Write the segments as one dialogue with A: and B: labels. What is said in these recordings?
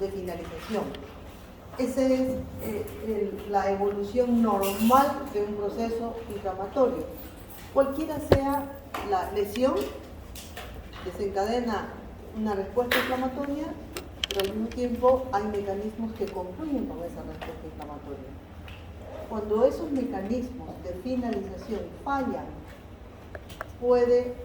A: de finalización. Esa es la evolución normal de un proceso inflamatorio. Cualquiera sea la lesión, desencadena una respuesta inflamatoria, pero al mismo tiempo hay mecanismos que concluyen con esa respuesta inflamatoria. Cuando esos mecanismos de finalización fallan, puede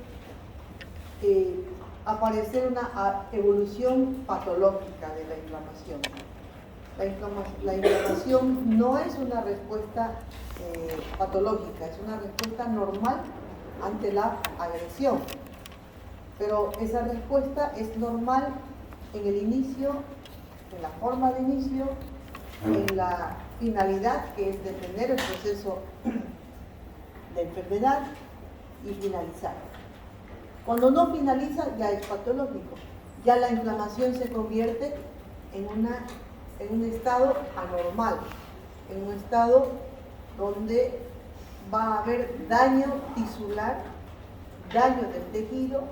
A: aparecer una evolución patológica de la inflamación. La inflamación no es una respuesta patológica, es una respuesta normal ante la agresión. Pero esa respuesta es normal en el inicio, en la forma de inicio, en la finalidad, que es detener el proceso de enfermedad y finalizar. Cuando no finaliza, ya es patológico. Ya la inflamación se convierte en un estado anormal, en un estado donde va a haber daño tisular, daño del tejido,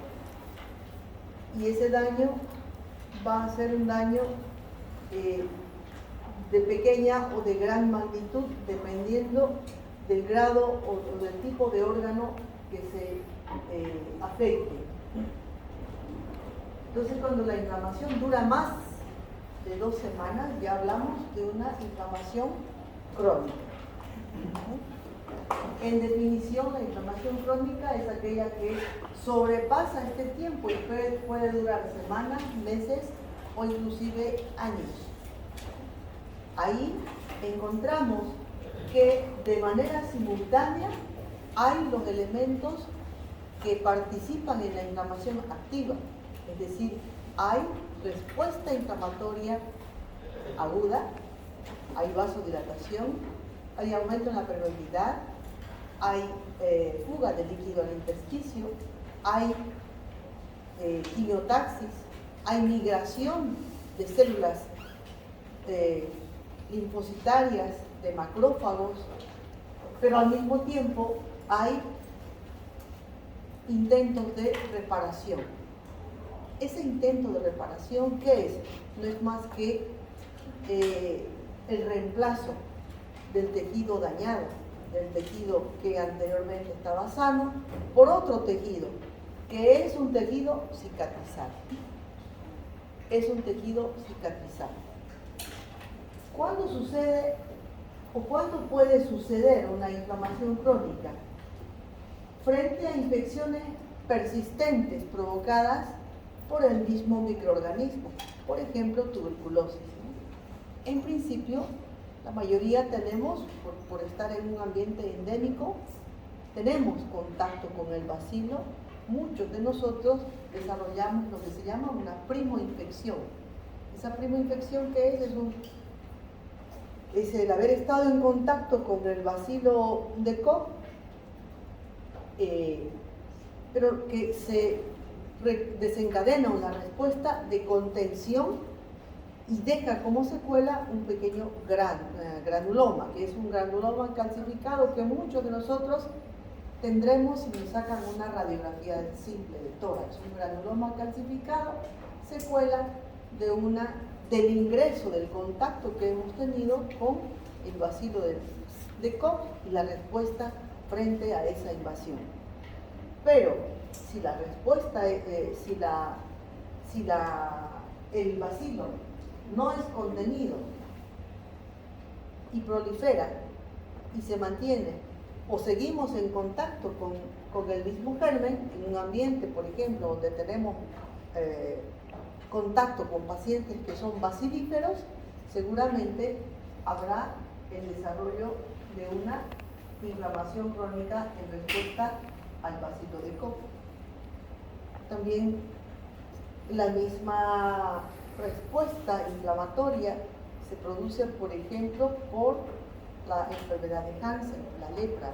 A: y ese daño va a ser un daño de pequeña o de gran magnitud, dependiendo del grado o del tipo de órgano que se afecte. Entonces, cuando la inflamación dura más de 2 semanas, ya hablamos de una inflamación crónica. En definición, la inflamación crónica es aquella que sobrepasa este tiempo y puede durar semanas, meses o inclusive años. Ahí encontramos que de manera simultánea hay los elementos que participan en la inflamación activa, es decir, hay respuesta inflamatoria aguda, hay vasodilatación, hay aumento en la permeabilidad, hay fuga de líquido al intersticio, hay quimiotaxis, hay migración de células linfocitarias, de macrófagos, pero al mismo tiempo hay intentos de reparación. Ese intento de reparación, ¿qué es? No es más que el reemplazo del tejido dañado, del tejido que anteriormente estaba sano, por otro tejido, que es un tejido cicatrizado. Es un tejido cicatrizado. ¿Cuándo sucede o cuándo puede suceder una inflamación crónica? Frente a infecciones persistentes provocadas por el mismo microorganismo, por ejemplo, tuberculosis. En principio, la mayoría tenemos, por estar en un ambiente endémico, tenemos contacto con el bacilo. Muchos de nosotros desarrollamos lo que se llama una primoinfección. Esa primoinfección, ¿qué es? Es el haber estado en contacto con el bacilo de Koch, pero que se desencadena una respuesta de contención y deja como secuela un pequeño granuloma, que es un granuloma calcificado que muchos de nosotros tendremos si nos sacan una radiografía simple de tórax. Un granuloma calcificado, secuela del ingreso, del contacto que hemos tenido con el bacilo de Koch y la respuesta frente a esa invasión. Pero si la respuesta, el bacilo no es contenido y prolifera y se mantiene, o seguimos en contacto con el mismo germen en un ambiente, por ejemplo, donde tenemos contacto con pacientes que son bacilíferos, seguramente habrá el desarrollo de una inflamación crónica en respuesta al bacilo de Koch. También la misma respuesta inflamatoria se produce, por ejemplo, por la enfermedad de Hansen, la lepra,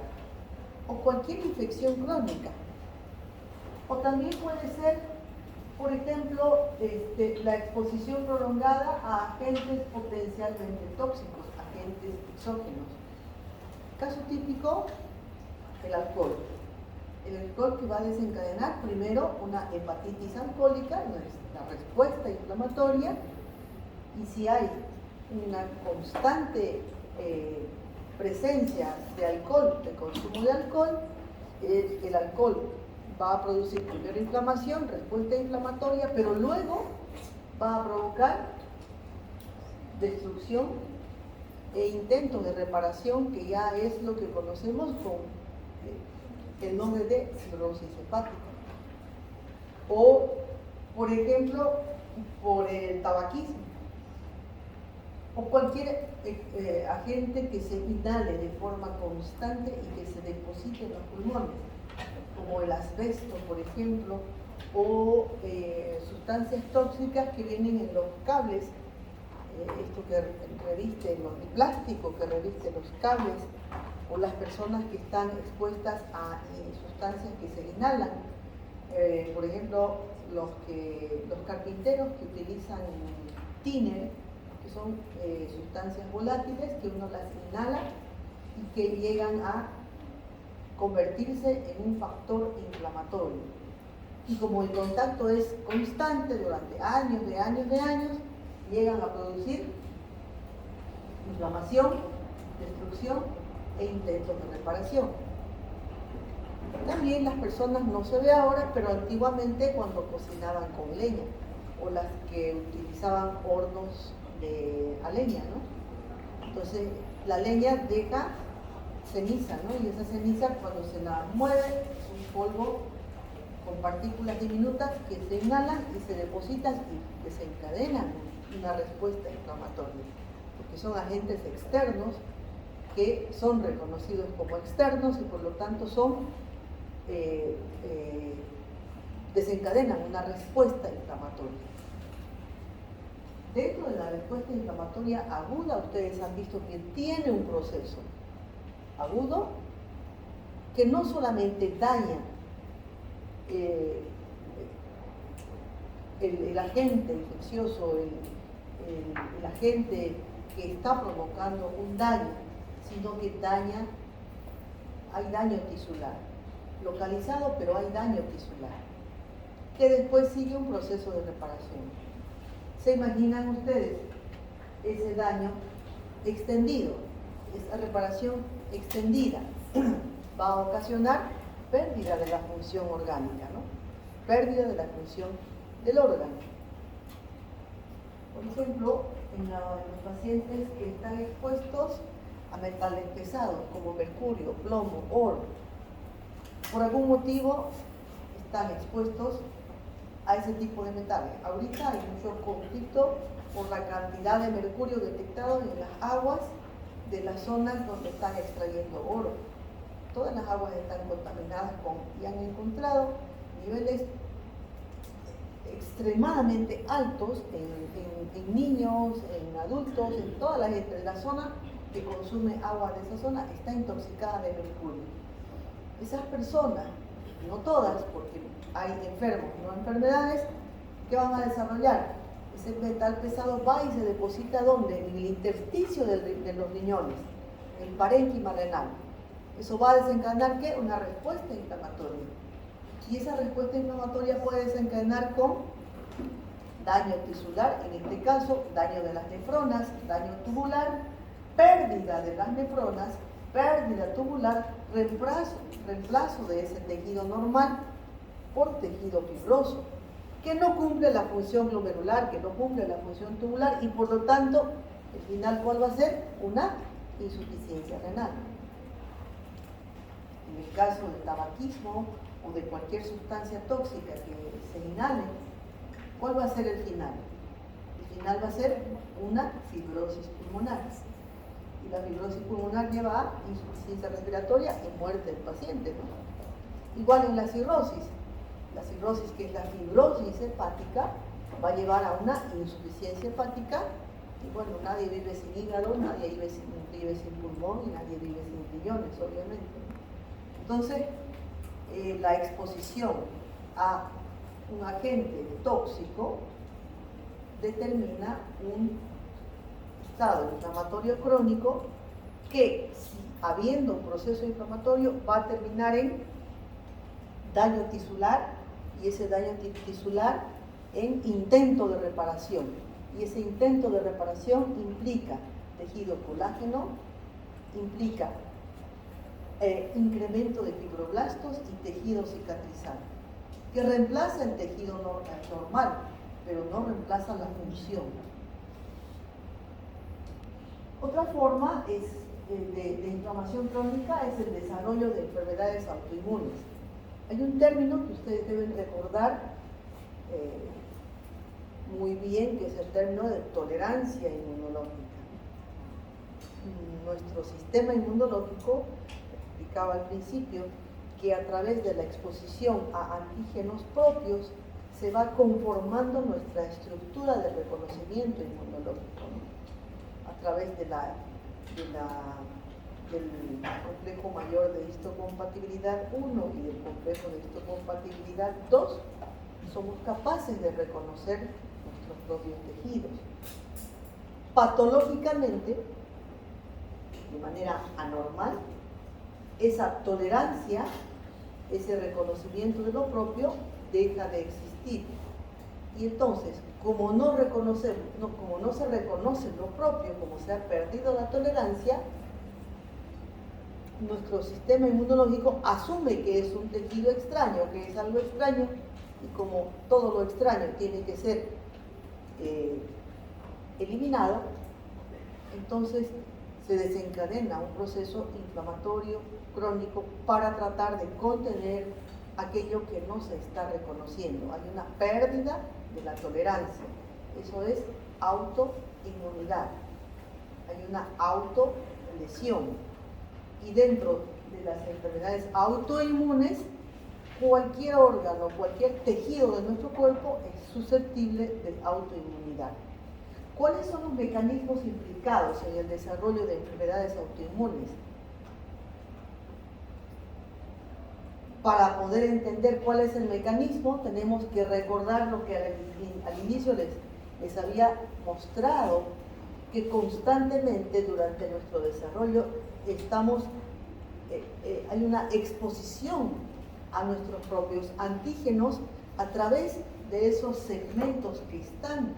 A: o cualquier infección crónica. O también puede ser, por ejemplo, la exposición prolongada a agentes potencialmente tóxicos, agentes exógenos. Caso típico, el alcohol. El alcohol que va a desencadenar primero una hepatitis alcohólica, la respuesta inflamatoria, Y si hay una constante presencia de alcohol, de consumo de alcohol, el alcohol va a producir primero inflamación, respuesta inflamatoria, pero luego va a provocar destrucción e intento de reparación, que ya es lo que conocemos con el nombre de cirrosis hepática. O, por ejemplo, por el tabaquismo, o cualquier agente que se inhale de forma constante y que se deposite en los pulmones, como el asbesto, por ejemplo, o sustancias tóxicas que vienen en los cables, esto que reviste, el plástico que reviste los cables, o las personas que están expuestas a sustancias que se inhalan, por ejemplo, los carpinteros que utilizan tiner, que son sustancias volátiles que uno las inhala y que llegan a convertirse en un factor inflamatorio. Y como el contacto es constante durante años, llegan a producir inflamación, destrucción e intentos de reparación. También las personas, no se ve ahora, pero antiguamente cuando cocinaban con leña, o las que utilizaban hornos a leña, ¿no? Entonces la leña deja ceniza, ¿no? Y esa ceniza, cuando se la mueve, es un polvo con partículas diminutas que se inhalan y se depositan y desencadenan una respuesta inflamatoria, porque son agentes externos que son reconocidos como externos y por lo tanto desencadenan una respuesta inflamatoria. Dentro de la respuesta inflamatoria aguda, ustedes han visto que tiene un proceso agudo que no solamente daña el agente infeccioso, el agente que está provocando un daño, sino que hay daño tisular, localizado, pero hay daño tisular, que después sigue un proceso de reparación. ¿Se imaginan ustedes ese daño extendido? Esa reparación extendida va a ocasionar pérdida de la función orgánica, ¿no? Pérdida de la función del órgano. Por ejemplo, en los pacientes que están expuestos a metales pesados como mercurio, plomo, oro, por algún motivo están expuestos a ese tipo de metales. Ahorita hay mucho conflicto por la cantidad de mercurio detectado en las aguas de las zonas donde están extrayendo oro. Todas las aguas están contaminadas y han encontrado niveles extremadamente altos en niños, en adultos, en toda la gente de la zona que consume agua de esa zona está intoxicada de mercurio. Esas personas, no todas, porque hay enfermos, no enfermedades, ¿qué van a desarrollar? Ese metal pesado va y se deposita ¿dónde? En el intersticio de los riñones, el parénquima renal. Eso va a desencadenar ¿qué? Una respuesta inflamatoria. Y esa respuesta inflamatoria puede desencadenar con daño tisular, en este caso daño de las nefronas, daño tubular, pérdida de las nefronas, pérdida tubular, reemplazo de ese tejido normal por tejido fibroso, que no cumple la función glomerular, que no cumple la función tubular y por lo tanto, el final ¿cuál va a ser? Una insuficiencia renal. En el caso del tabaquismo o de cualquier sustancia tóxica que se inhale, ¿cuál va a ser el final? El final va a ser una fibrosis pulmonar. Y la fibrosis pulmonar lleva a insuficiencia respiratoria y muerte del paciente, ¿no? Igual en la cirrosis que es la fibrosis hepática, va a llevar a una insuficiencia hepática y bueno, nadie vive sin hígado, nadie vive sin pulmón y nadie vive sin riñones, obviamente. Entonces, la exposición a un agente tóxico determina un estado inflamatorio crónico que, habiendo un proceso inflamatorio, va a terminar en daño tisular y ese daño tisular en intento de reparación. Y ese intento de reparación implica tejido colágeno, implica incremento de fibroblastos y tejido cicatrizal, que reemplaza el tejido normal, pero no reemplaza la función. Otra forma de inflamación crónica es el desarrollo de enfermedades autoinmunes. Hay un término que ustedes deben recordar muy bien, que es el término de tolerancia inmunológica. Nuestro sistema inmunológico, explicaba al principio, que a través de la exposición a antígenos propios se va conformando nuestra estructura de reconocimiento inmunológico, ¿no? A través del complejo mayor de histocompatibilidad 1 y del complejo de histocompatibilidad 2, somos capaces de reconocer nuestros propios tejidos. Patológicamente, de manera anormal, esa tolerancia, ese reconocimiento de lo propio, deja de existir. Y entonces, como no se reconoce lo propio, como se ha perdido la tolerancia, nuestro sistema inmunológico asume que es un tejido extraño, que es algo extraño, y como todo lo extraño tiene que ser eliminado, entonces se desencadena un proceso inflamatorio crónico para tratar de contener aquello que no se está reconociendo. Hay una pérdida de la tolerancia. Eso es autoinmunidad. Hay una autolesión. Y dentro de las enfermedades autoinmunes, cualquier órgano, cualquier tejido de nuestro cuerpo es susceptible de autoinmunidad. ¿Cuáles son los mecanismos implicados en el desarrollo de enfermedades autoinmunes? Para poder entender cuál es el mecanismo, tenemos que recordar lo que al inicio les había mostrado, que constantemente durante nuestro desarrollo hay una exposición a nuestros propios antígenos a través de esos segmentos que están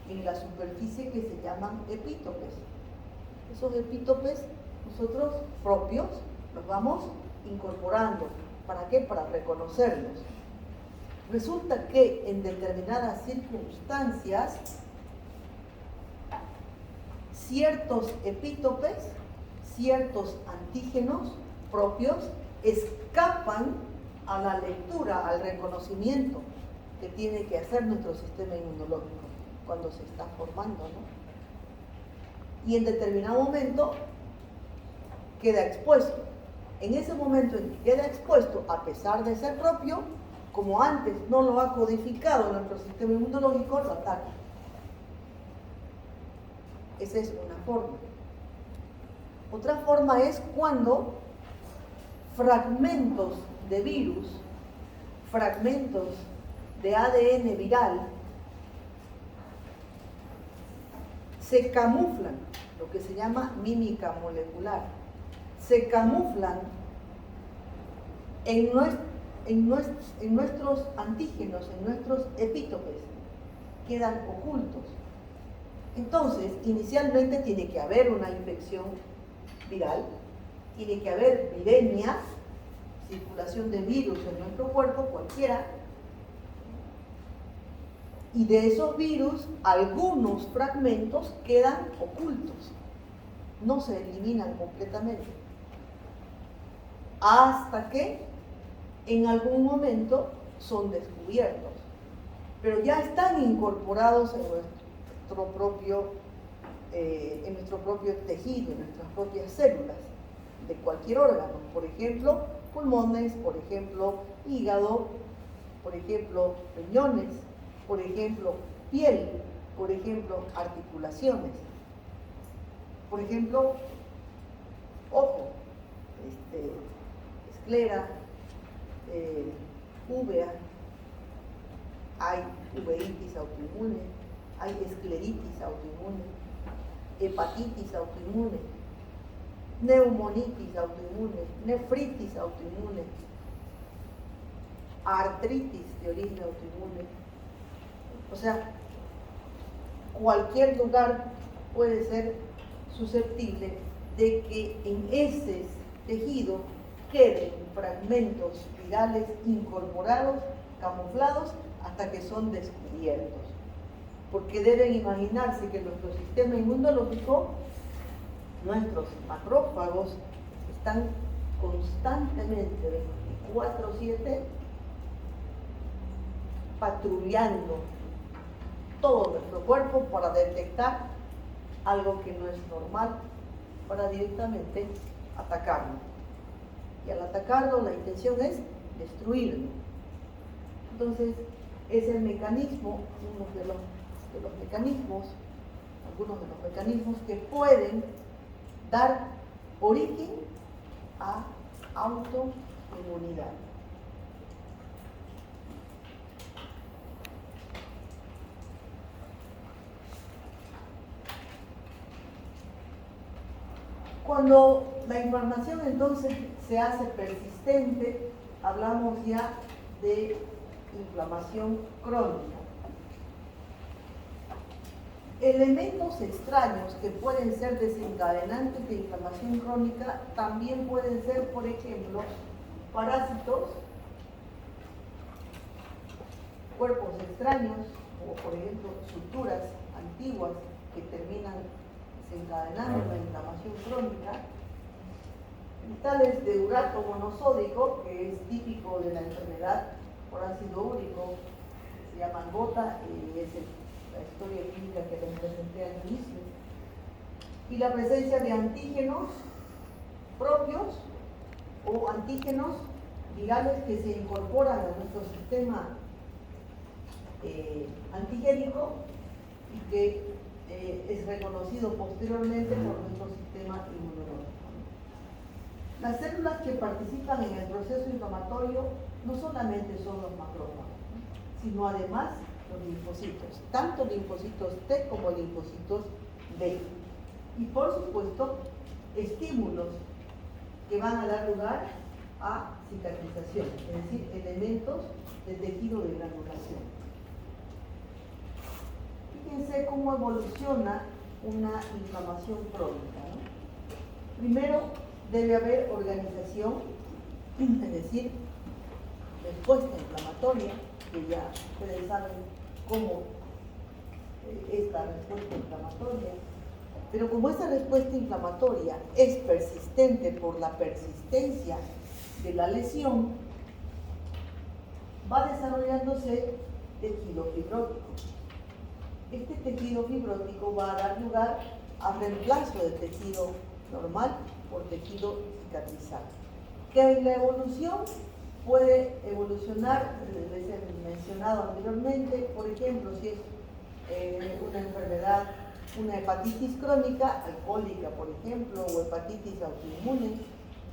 A: en la superficie que se llaman epítopes. Esos epítopes nosotros propios los vamos incorporando. ¿Para qué? Para reconocerlos. Resulta que en determinadas circunstancias ciertos epítopes, ciertos antígenos propios escapan a la lectura, al reconocimiento que tiene que hacer nuestro sistema inmunológico cuando se está formando, ¿no? Y en determinado momento queda expuesto. En ese momento en que queda expuesto, a pesar de ser propio, como antes no lo ha codificado nuestro sistema inmunológico, lo ataca. Esa es una forma. Otra forma es cuando fragmentos de virus, fragmentos de ADN viral, se camuflan, lo que se llama mímica molecular, se camuflan en nuestros antígenos, en nuestros epítopes, quedan ocultos. Entonces, inicialmente tiene que haber una infección viral, tiene que haber viremia, circulación de virus en nuestro cuerpo, cualquiera, y de esos virus algunos fragmentos quedan ocultos, no se eliminan completamente, hasta que en algún momento son descubiertos, pero ya están incorporados en nuestro propio tejido, en nuestras propias células de cualquier órgano, por ejemplo pulmones, por ejemplo hígado, por ejemplo riñones, por ejemplo piel, por ejemplo articulaciones, por ejemplo ojo, esclera, uvea, hay uveitis autoinmune, hay escleritis autoinmune, hepatitis autoinmune, neumonitis autoinmune, nefritis autoinmune, artritis de origen autoinmune. O sea, cualquier lugar puede ser susceptible de que en ese tejido queden fragmentos virales incorporados, camuflados, hasta que son descubiertos. Porque deben imaginarse que nuestro sistema inmunológico, nuestros macrófagos, están constantemente 24/7 patrullando todo nuestro cuerpo para detectar algo que no es normal, para directamente atacarlo. Y al atacarlo la intención es destruirlo. Entonces es el mecanismo, uno de los mecanismos, algunos de los mecanismos que pueden dar origen a autoinmunidad. Cuando la inflamación entonces se hace persistente, hablamos ya de inflamación crónica. Elementos extraños que pueden ser desencadenantes de inflamación crónica también pueden ser, por ejemplo, parásitos, cuerpos extraños, como por ejemplo suturas antiguas que terminan desencadenando la inflamación crónica, cristales de urato monosódico, que es típico de la enfermedad por ácido úrico, se llaman gota, y es la historia clínica que les presenté al inicio, y la presencia de antígenos propios o antígenos virales que se incorporan a nuestro sistema antigénico y que es reconocido posteriormente por nuestro sistema inmunológico. Las células que participan en el proceso inflamatorio no solamente son los macrófagos, sino además los linfocitos, tanto linfocitos T como linfocitos B. Y por supuesto, estímulos que van a dar lugar a cicatrización, es decir, elementos de tejido de granulación. Fíjense cómo evoluciona una inflamación crónica, ¿no? Primero debe haber organización, es decir, respuesta inflamatoria, que ya ustedes saben cómo es la respuesta inflamatoria, pero como esta respuesta inflamatoria es persistente por la persistencia de la lesión, va desarrollándose tejido fibrótico. Este tejido fibrótico va a dar lugar a reemplazo del tejido normal por tejido cicatrizado. Que en la evolución puede evolucionar, les he mencionado anteriormente, por ejemplo, si es una enfermedad, una hepatitis crónica, alcohólica, por ejemplo, o hepatitis autoinmune,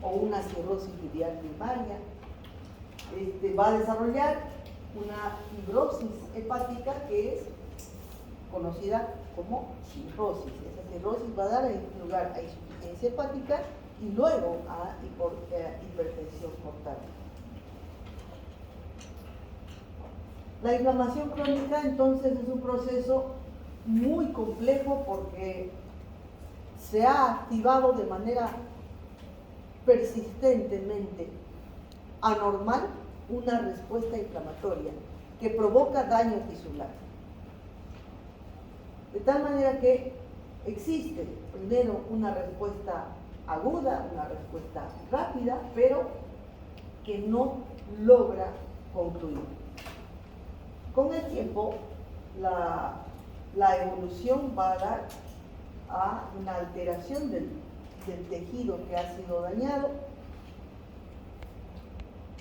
A: o una cirrosis biliar primaria, va a desarrollar una fibrosis hepática que es conocida como cirrosis. Esa cirrosis va a dar lugar a insuficiencia hepática y luego a hipertensión portal. La inflamación crónica entonces es un proceso muy complejo porque se ha activado de manera persistentemente anormal una respuesta inflamatoria que provoca daño tisular. De tal manera que existe primero una respuesta aguda, una respuesta rápida, pero que no logra concluir. Con el tiempo, la evolución va a dar a una alteración del tejido que ha sido dañado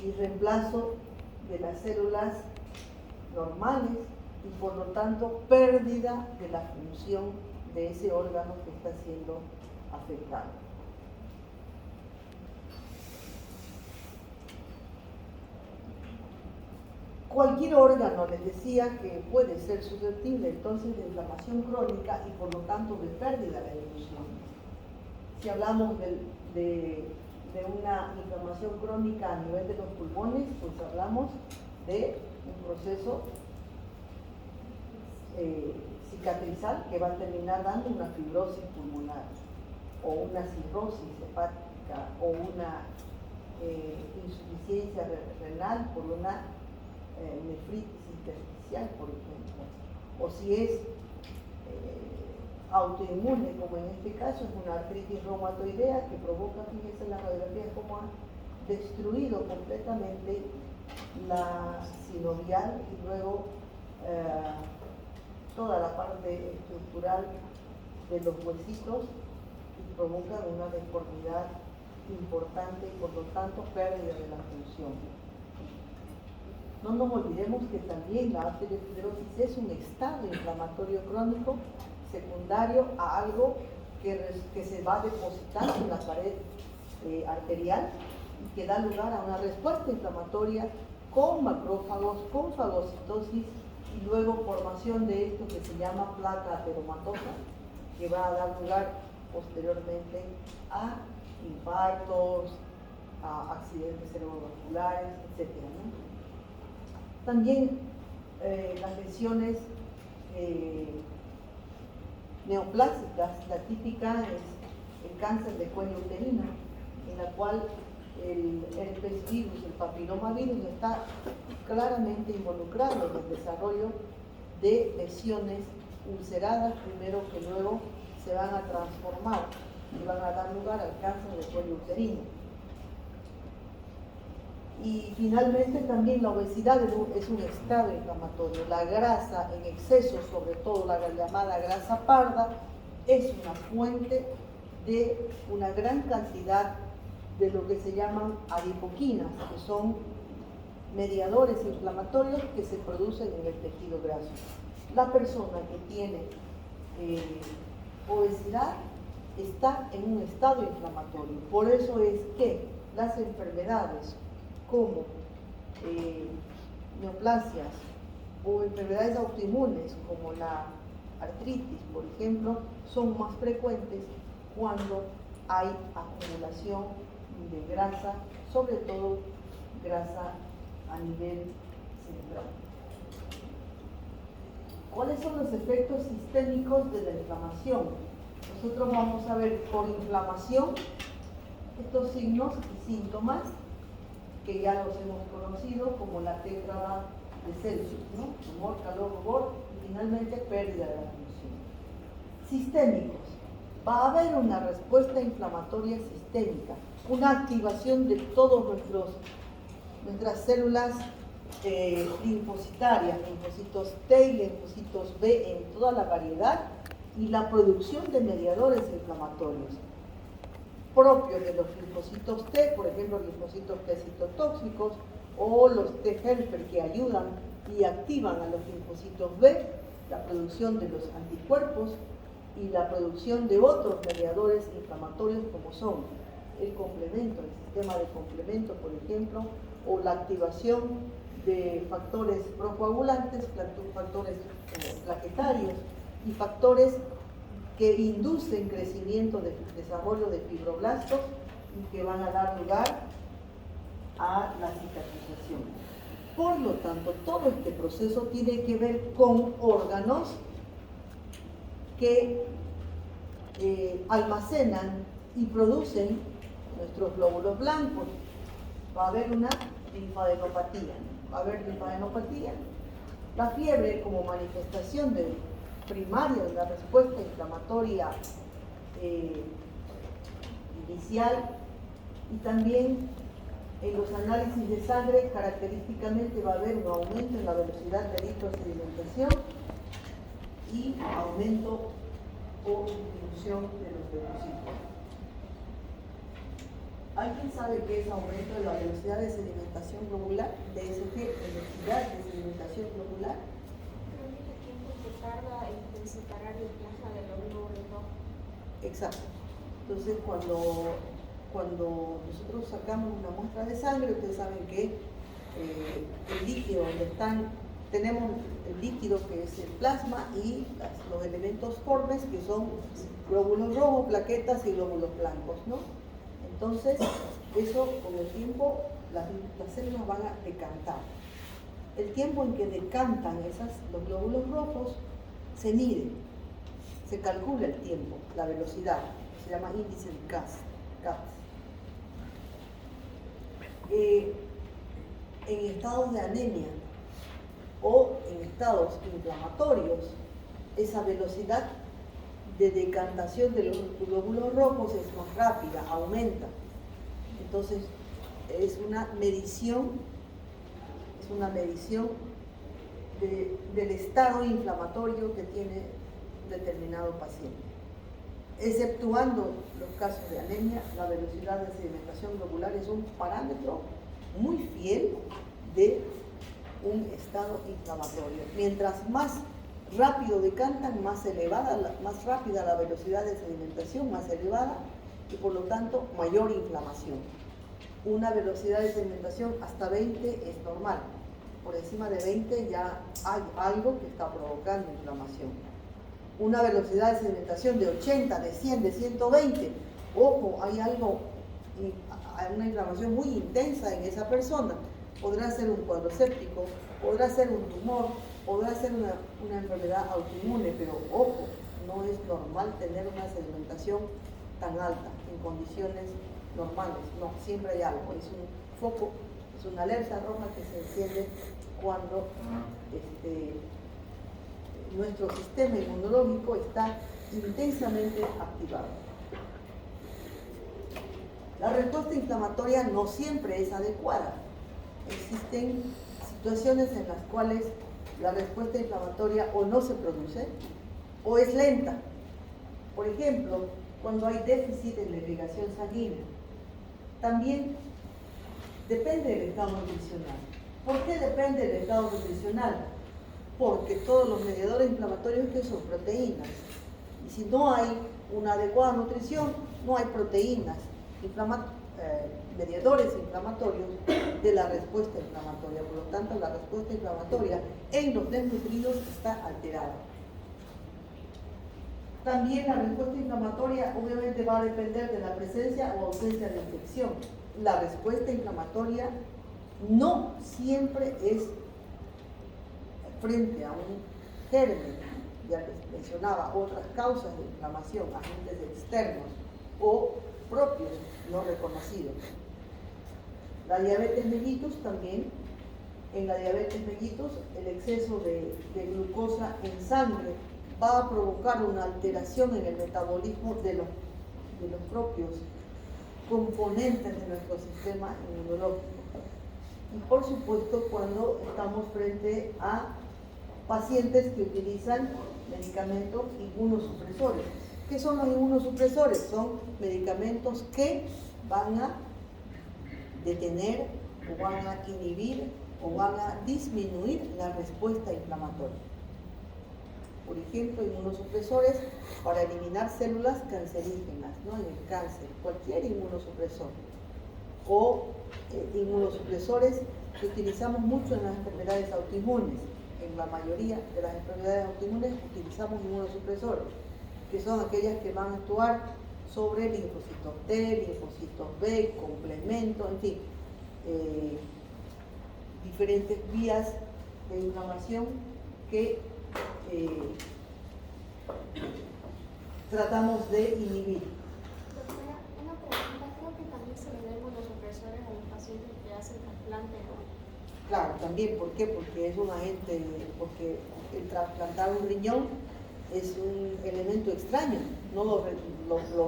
A: y reemplazo de las células normales y por lo tanto pérdida de la función de ese órgano que está siendo afectado. Cualquier órgano, les decía, que puede ser susceptible entonces de inflamación crónica y por lo tanto de pérdida de función. Si hablamos de una inflamación crónica a nivel de los pulmones, pues hablamos de un proceso cicatrizar que va a terminar dando una fibrosis pulmonar o una cirrosis hepática o una insuficiencia renal por una nefritis intersticial, por ejemplo. O si es autoinmune, como en este caso es una artritis reumatoidea que provoca, fíjense en la radiografía cómo ha destruido completamente la sinovial y luego toda la parte estructural de los huesitos y provoca una deformidad importante y por lo tanto pérdida de la función. No nos olvidemos que también la arteriosclerosis es un estado inflamatorio crónico secundario a algo que se va depositando en la pared arterial y que da lugar a una respuesta inflamatoria con macrófagos, con fagocitosis y luego formación de esto que se llama placa ateromatosa, que va a dar lugar posteriormente a infartos, a accidentes cerebrovasculares, etc., ¿no? También las lesiones neoplásicas, la típica es el cáncer de cuello uterino, en la cual el herpes virus, el papilomavirus está claramente involucrado en el desarrollo de lesiones ulceradas, primero que luego se van a transformar y van a dar lugar al cáncer de cuello uterino. Y finalmente también la obesidad es un estado inflamatorio. La grasa en exceso, sobre todo la llamada grasa parda, es una fuente de una gran cantidad de lo que se llaman adipoquinas, que son mediadores inflamatorios que se producen en el tejido graso. La persona que tiene obesidad está en un estado inflamatorio. Por eso es que las enfermedades como neoplasias o enfermedades autoinmunes como la artritis, por ejemplo, son más frecuentes cuando hay acumulación de grasa, sobre todo grasa a nivel central. ¿Cuáles son los efectos sistémicos de la inflamación? Nosotros vamos a ver por inflamación estos signos y síntomas que ya los hemos conocido como la tétrada de Celsius, ¿no? Tumor, calor, rubor y finalmente pérdida de la función. Sistémicos. Va a haber una respuesta inflamatoria sistémica, una activación de todas nuestras células linfocitarias, linfocitos T y linfocitos B en toda la variedad y la producción de mediadores inflamatorios propios de los linfocitos T, por ejemplo, linfocitos T citotóxicos o los T helper que ayudan y activan a los linfocitos B, la producción de los anticuerpos y la producción de otros mediadores inflamatorios como son el complemento, el sistema de complemento, por ejemplo, o la activación de factores procoagulantes, factores plaquetarios y factores que inducen crecimiento de desarrollo de fibroblastos y que van a dar lugar a la cicatrización. Por lo tanto, todo este proceso tiene que ver con órganos que almacenan y producen nuestros glóbulos blancos. Va a haber una linfadenopatía. Va a haber linfadenopatía. La fiebre como manifestación primaria de la respuesta inflamatoria inicial y también en los análisis de sangre característicamente va a haber un aumento en la velocidad de eritrosedimentación y aumento o disminución de los leucocitos. ¿Alguien sabe qué es aumento de la velocidad de sedimentación globular? DSG, velocidad de sedimentación globular.
B: Creo que el tiempo que tarda en separar el plasma del óvulo rojo.
A: Exacto. Entonces, cuando nosotros sacamos una muestra de sangre, ustedes saben que el líquido donde tenemos el líquido que es el plasma y los elementos formes que son glóbulos rojos, plaquetas y glóbulos blancos, ¿no? Entonces, eso con el tiempo las células van a decantar. El tiempo en que decantan los glóbulos rojos se mide, se calcula el tiempo, la velocidad, se llama índice de CAS. En estados de anemia o en estados inflamatorios, esa velocidad de decantación de los glóbulos rojos es más rápida, aumenta. Entonces, es una medición del estado inflamatorio que tiene determinado paciente. Exceptuando los casos de anemia, la velocidad de sedimentación globular es un parámetro muy fiel de un estado inflamatorio. Mientras más rápido decantan, más rápida la velocidad de sedimentación, más elevada, y por lo tanto mayor inflamación. Una velocidad de sedimentación hasta 20 es normal. Por encima de 20 ya hay algo que está provocando inflamación. Una velocidad de sedimentación de 80, de 100, de 120, ojo, hay una inflamación muy intensa en esa persona. Podrá ser un cuadro séptico, podrá ser un tumor, podrá ser una enfermedad autoinmune, pero ojo, no es normal tener una sedimentación tan alta en condiciones normales. No, siempre hay algo, es un foco, es una alerta roja que se enciende cuando nuestro sistema inmunológico está intensamente activado. La respuesta inflamatoria no siempre es adecuada. Existen situaciones en las cuales la respuesta inflamatoria o no se produce o es lenta. Por ejemplo, cuando hay déficit en la irrigación sanguínea. También depende del estado nutricional. ¿Por qué depende del estado nutricional? Porque todos los mediadores inflamatorios que son proteínas. Y si no hay una adecuada nutrición, no hay proteínas, mediadores inflamatorios de la respuesta inflamatoria. Por lo tanto, la respuesta inflamatoria en los desnutridos está alterada. También la respuesta inflamatoria obviamente va a depender de la presencia o ausencia de infección. La respuesta inflamatoria no siempre es frente a un germen, ya les mencionaba, otras causas de inflamación, agentes externos o propios no reconocidos. La diabetes mellitus también, en la diabetes mellitus el exceso de glucosa en sangre va a provocar una alteración en el metabolismo de los propios componentes de nuestro sistema inmunológico. Y por supuesto cuando estamos frente a pacientes que utilizan medicamentos inmunosupresores. ¿Qué son los inmunosupresores? Son medicamentos que van a detener o van a inhibir o van a disminuir la respuesta inflamatoria. Por ejemplo, inmunosupresores para eliminar células cancerígenas, ¿no? En el cáncer, cualquier inmunosupresor. O inmunosupresores que utilizamos mucho en las enfermedades autoinmunes. En la mayoría de las enfermedades autoinmunes utilizamos inmunosupresores, que son aquellas que van a actuar sobre linfocitos T, linfocitos B, complemento, en fin, diferentes vías de inflamación que tratamos de inhibir.
B: Doctora, una pregunta, creo que también se le da inmunosupresores a los pacientes que hacen trasplante, ¿no?
A: Claro, también, ¿por qué? Porque es un agente, porque el trasplantar un riñón es un elemento extraño, no lo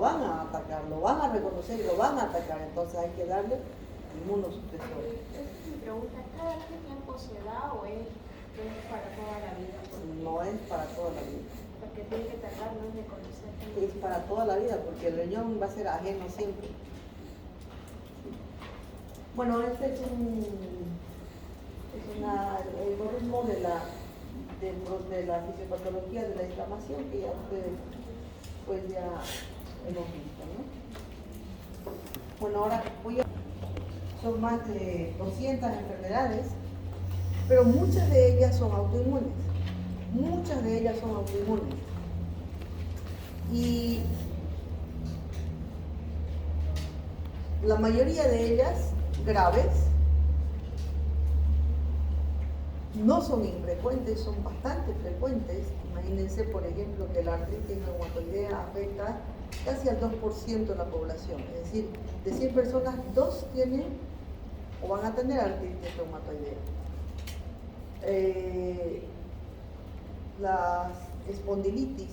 A: van a atacar, lo van a reconocer y lo van a atacar, entonces hay que darle inmunosupresores.
B: Esa es mi pregunta, ¿cada qué tiempo se da o es para toda la vida?
A: No es para toda la vida.
B: Porque tiene que tratar de reconocer.
A: Es para toda la vida, porque el riñón va a ser ajeno siempre. Bueno, este es el algoritmo de la fisiopatología de la inflamación que ya ustedes pues ya hemos visto, ¿no? Bueno, ahora son más de 200 enfermedades, pero muchas de ellas son autoinmunes. Muchas de ellas son autoinmunes. Y la mayoría de ellas graves, no son infrecuentes, son bastante frecuentes. Imagínense, por ejemplo, que la artritis reumatoidea afecta casi al 2% de la población. Es decir, de 100 personas, 2 tienen o van a tener artritis reumatoidea. Las espondilitis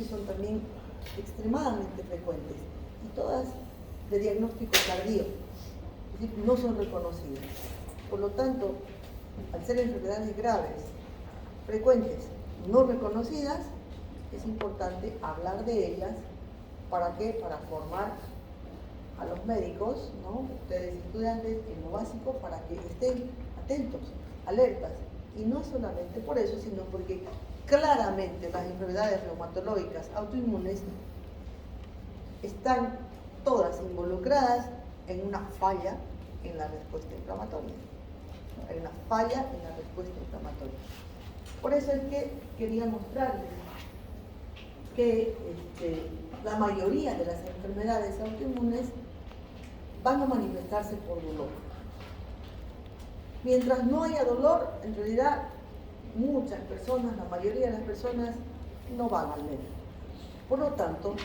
A: son también extremadamente frecuentes y todas de diagnóstico tardío, es decir, no son reconocidas. Por lo tanto, al ser enfermedades graves, frecuentes, no reconocidas, es importante hablar de ellas. ¿Para qué? Para formar a los médicos, ¿no? Ustedes estudiantes, en lo básico, para que estén atentos, alertas. Y no solamente por eso, sino porque claramente las enfermedades reumatológicas autoinmunes están todas involucradas en una falla en la respuesta inflamatoria. Hay una falla en la respuesta inflamatoria. Por eso es que quería mostrarles que la mayoría de las enfermedades autoinmunes van a manifestarse por dolor. Mientras no haya dolor, en realidad muchas personas, la mayoría de las personas, no van al médico. Por lo tanto,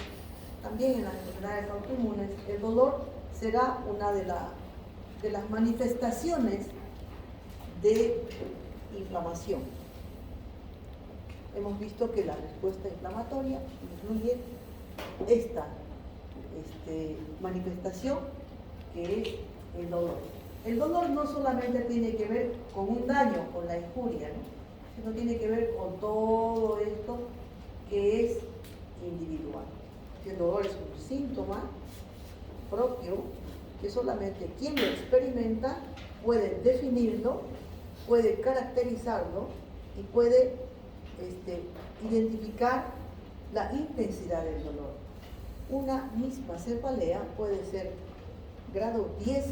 A: también en las enfermedades autoinmunes, el dolor será una de las manifestaciones de inflamación. Hemos visto que la respuesta inflamatoria incluye esta manifestación, que es el dolor. El dolor no solamente tiene que ver con un daño, con la injuria, ¿no? Sino tiene que ver con todo esto que es individual. El dolor es un síntoma propio que solamente quien lo experimenta puede definirlo, puede caracterizarlo y puede identificar la intensidad del dolor. Una misma cefalea puede ser grado 10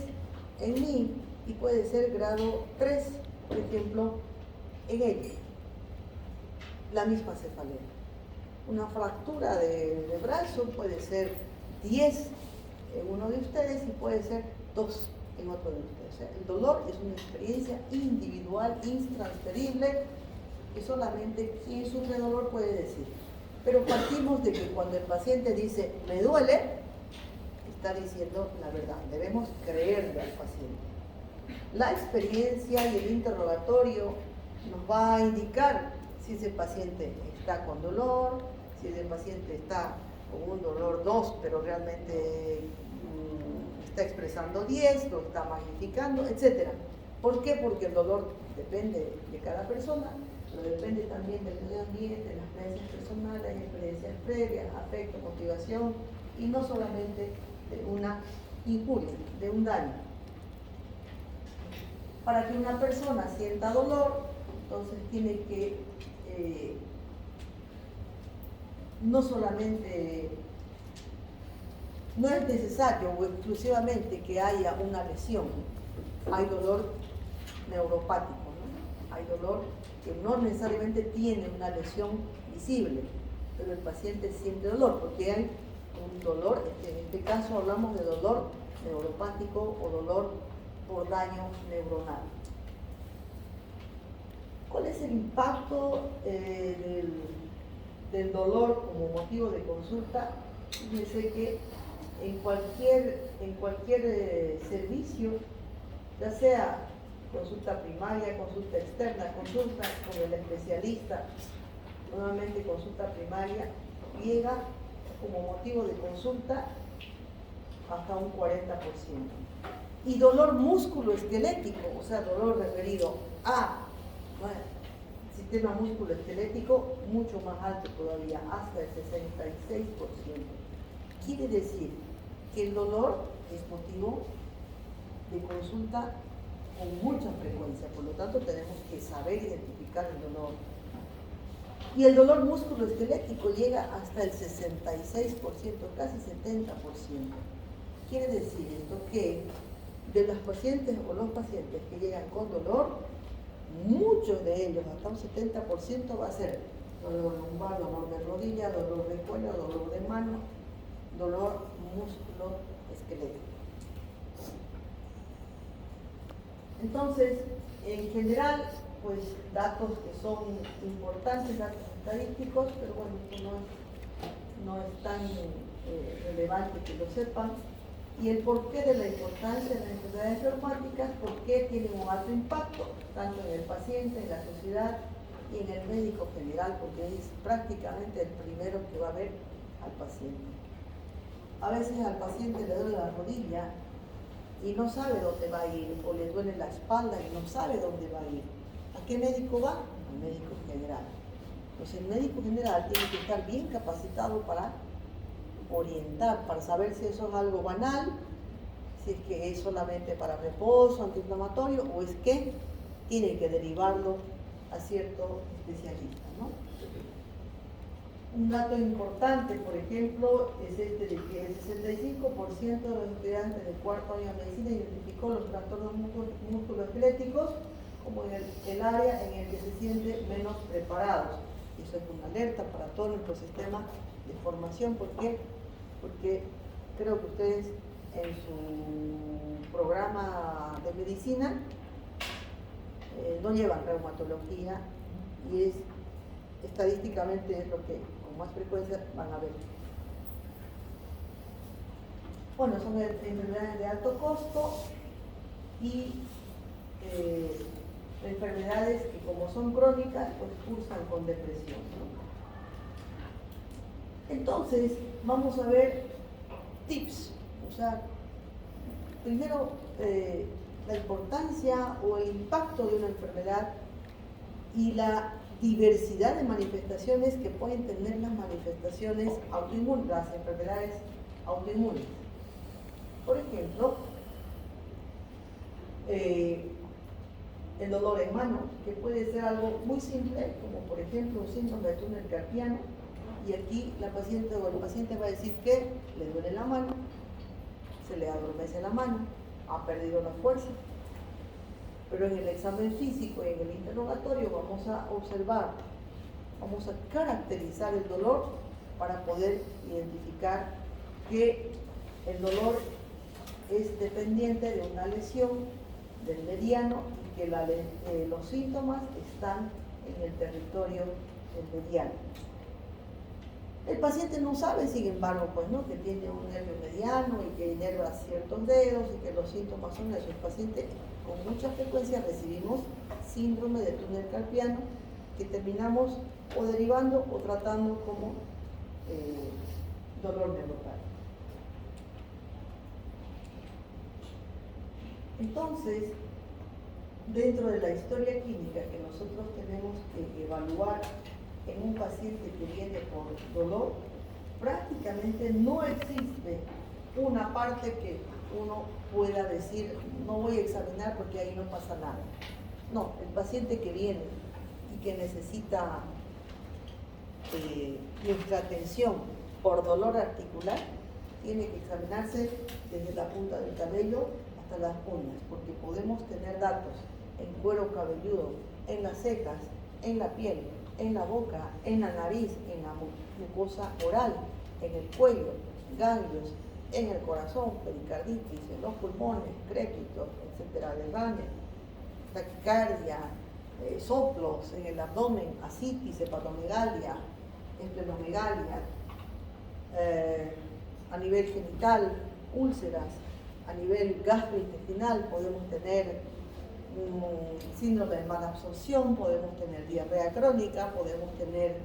A: en mí y puede ser grado 3, por ejemplo, en ella. La misma cefalea. Una fractura de brazo puede ser 10 en uno de ustedes y puede ser 2 en otro de ustedes. O sea, el dolor es una experiencia individual, intransferible, que solamente quien sufre dolor puede decir. Pero partimos de que cuando el paciente dice, me duele, está diciendo la verdad. Debemos creerle al paciente. La experiencia y el interrogatorio nos va a indicar si ese paciente está con dolor, si ese paciente está con un dolor 2, pero realmente está expresando 10, lo está magnificando, etc. ¿Por qué? Porque el dolor depende de cada persona, pero depende también del medio ambiente, de las creencias personales, experiencias previas, afecto, motivación, y no solamente de una injuria, de un daño. Para que una persona sienta dolor, entonces tiene que no solamente, no es necesario o exclusivamente que haya una lesión. Hay dolor neuropático, ¿no? Hay dolor que no necesariamente tiene una lesión visible, pero el paciente siente dolor, porque hay un dolor, en este caso hablamos de dolor neuropático o dolor por daño neuronal. ¿Cuál es el impacto del dolor como motivo de consulta? Fíjense que en cualquier servicio, ya sea consulta primaria, consulta externa, consulta con el especialista, nuevamente consulta primaria, llega como motivo de consulta hasta un 40%. Y dolor musculoesquelético, o sea, dolor referido a sistema musculoesquelético, mucho más alto todavía, hasta el 66%. Quiere decir que el dolor es motivo de consulta con mucha frecuencia, por lo tanto tenemos que saber identificar el dolor. Y el dolor musculoesquelético llega hasta el 66%, casi 70%. Quiere decir esto que de las pacientes o los pacientes que llegan con dolor, muchos de ellos, hasta un 70%, va a ser dolor lumbar, dolor de rodilla, dolor de cuello, dolor de mano, dolor musculoesquelético. Entonces, en general, pues datos que son importantes, datos estadísticos, pero bueno, esto no es tan relevante que lo sepan. Y el porqué de la importancia de las enfermedades reumáticas, por qué tienen un alto impacto, tanto en el paciente, en la sociedad y en el médico general, porque es prácticamente el primero que va a ver al paciente. A veces al paciente le duele la rodilla y no sabe dónde va a ir, o le duele la espalda y no sabe dónde va a ir. ¿A qué médico va? Al médico general. Pues el médico general tiene que estar bien capacitado para orientar, para saber si eso es algo banal, si es que es solamente para reposo, antiinflamatorio, o es que tiene que derivarlo a cierto especialista, ¿no? Un dato importante, por ejemplo, es este de que el 65% de los estudiantes de cuarto año de medicina identificó los trastornos musculoesqueléticos como el área en el que se sienten menos preparados. Y eso es una alerta para todo nuestro sistema de formación. ¿Por qué? Porque creo que ustedes en su programa de medicina no llevan reumatología y estadísticamente es lo que con más frecuencia van a ver. Bueno, son enfermedades de alto costo y enfermedades que como son crónicas pues cursan con depresión, ¿no? Entonces vamos a ver tips, o sea, primero la importancia o el impacto de una enfermedad y la diversidad de manifestaciones que pueden tener las manifestaciones autoinmunes, las enfermedades autoinmunes. Por ejemplo, el dolor en mano, que puede ser algo muy simple, como por ejemplo un síndrome de túnel carpiano, y aquí la paciente o el paciente va a decir que le duele la mano, se le adormece la mano, ha perdido la fuerza. Pero en el examen físico y en el interrogatorio vamos a observar, vamos a caracterizar el dolor para poder identificar que el dolor es dependiente de una lesión del mediano y que los síntomas están en el territorio del mediano. El paciente no sabe, sin embargo, pues, ¿no?, que tiene un nervio mediano y que inerva ciertos dedos y que los síntomas son esos. El paciente, con mucha frecuencia recibimos síndrome de túnel carpiano que terminamos o derivando o tratando como dolor neuropático. Entonces, dentro de la historia clínica que nosotros tenemos que evaluar en un paciente que viene por dolor, prácticamente no existe una parte que uno pueda decir, no voy a examinar porque ahí no pasa nada. No, el paciente que viene y que necesita nuestra atención por dolor articular, tiene que examinarse desde la punta del cabello hasta las uñas, porque podemos tener datos en cuero cabelludo, en las cejas, en la piel, en la boca, en la nariz, en la mucosa oral, en el cuello, ganglios, en el corazón, pericarditis, en los pulmones, crépitos, etcétera, derrames, taquicardia, soplos en el abdomen, ascitis, hepatomegalia, esplenomegalia, a nivel genital, úlceras, a nivel gastrointestinal podemos tener síndrome de mala absorción, podemos tener diarrea crónica, podemos tener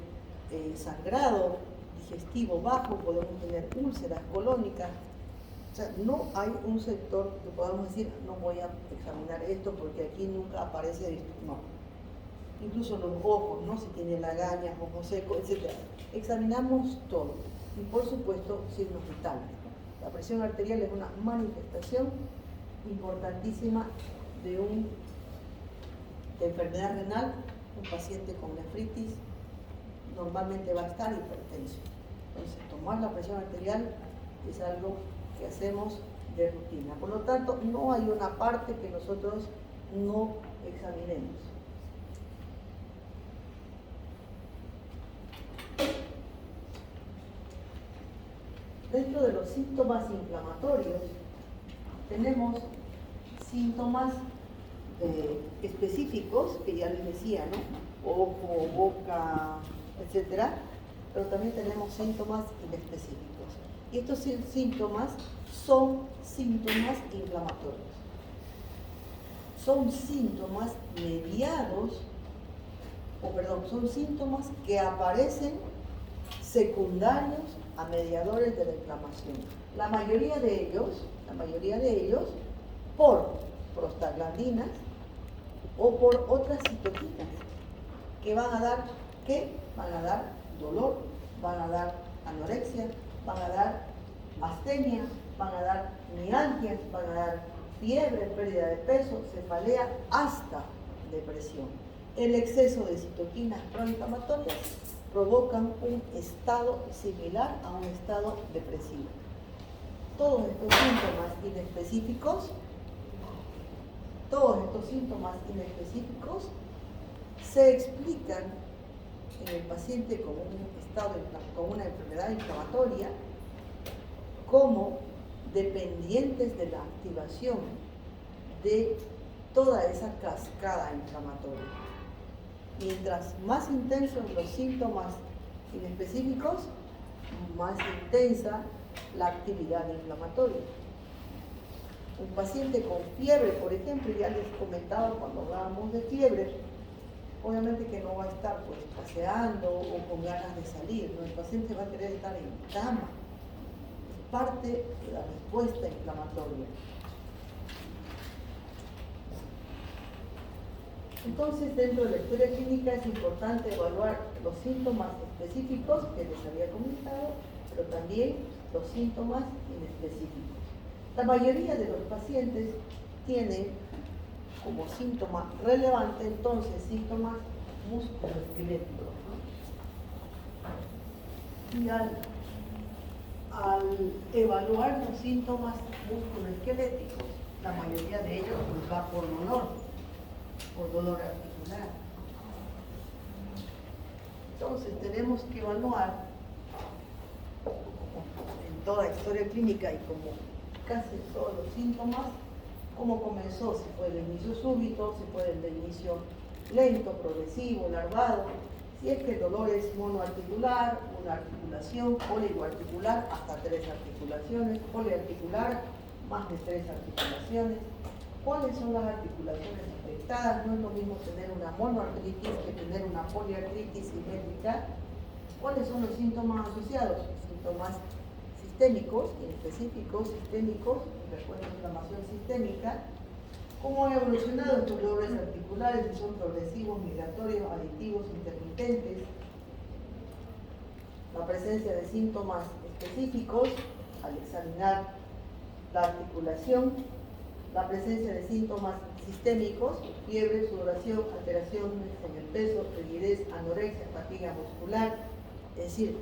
A: sangrado digestivo bajo, podemos tener úlceras colónicas. O sea, no hay un sector que podamos decir, no voy a examinar esto porque aquí nunca aparece esto. No. Incluso los ojos, ¿no?, si tiene lagañas, ojo seco, etc. Examinamos todo. Y por supuesto, signos vitales. La presión arterial es una manifestación importantísima de una enfermedad renal. Un paciente con nefritis normalmente va a estar hipertenso. Entonces, tomar la presión arterial es algo que hacemos de rutina. Por lo tanto, no hay una parte que nosotros no examinemos. Dentro de los síntomas inflamatorios tenemos síntomas específicos, que ya les decía, ¿no? Ojo, boca, etcétera, pero también tenemos síntomas inespecíficos. Y estos síntomas son síntomas inflamatorios. Son síntomas mediados, son síntomas que aparecen secundarios a mediadores de la inflamación. La mayoría de ellos por prostaglandinas o por otras citoquinas que van a dar, ¿qué? Van a dar dolor, van a dar anorexia, van a dar astenia, van a dar mialgias, van a dar fiebre, pérdida de peso, cefalea, hasta depresión. El exceso de citoquinas proinflamatorias provocan un estado similar a un estado depresivo. Todos estos síntomas inespecíficos se explican en el paciente con una enfermedad inflamatoria como dependientes de la activación de toda esa cascada inflamatoria. Mientras más intensos los síntomas inespecíficos, más intensa la actividad inflamatoria. Un paciente con fiebre, por ejemplo, ya les comentaba cuando hablábamos de fiebre, obviamente que no va a estar pues paseando o con ganas de salir, ¿no? El paciente va a querer estar en cama. Es parte de la respuesta inflamatoria. Entonces, dentro de la historia clínica es importante evaluar los síntomas específicos que les había comentado, pero también los síntomas inespecíficos. La mayoría de los pacientes tienen como síntoma relevante entonces síntomas musculoesqueléticos, ¿no? Y al evaluar los síntomas musculoesqueléticos, la mayoría de ellos nos va por dolor articular. Entonces tenemos que evaluar en toda historia clínica y como casi todos los síntomas, cómo comenzó, si fue de inicio súbito, si fue de inicio lento, progresivo, larvado, si es que el dolor es monoarticular, una articulación, oligoarticular, hasta 3 articulaciones, poliarticular, más de 3 articulaciones. ¿Cuáles son las articulaciones afectadas? No es lo mismo tener una monoartritis que tener una poliartritis simétrica. ¿Cuáles son los síntomas asociados? Síntomas sistémicos, inespecíficos, sistémicos, recuerda inflamación sistémica. ¿Cómo han evolucionado estos dolores articulares? Si son progresivos, migratorios, aditivos, intermitentes. La presencia de síntomas específicos al examinar la articulación. La presencia de síntomas sistémicos, fiebre, sudoración, alteraciones en el peso, rigidez, anorexia, fatiga muscular. Es decir,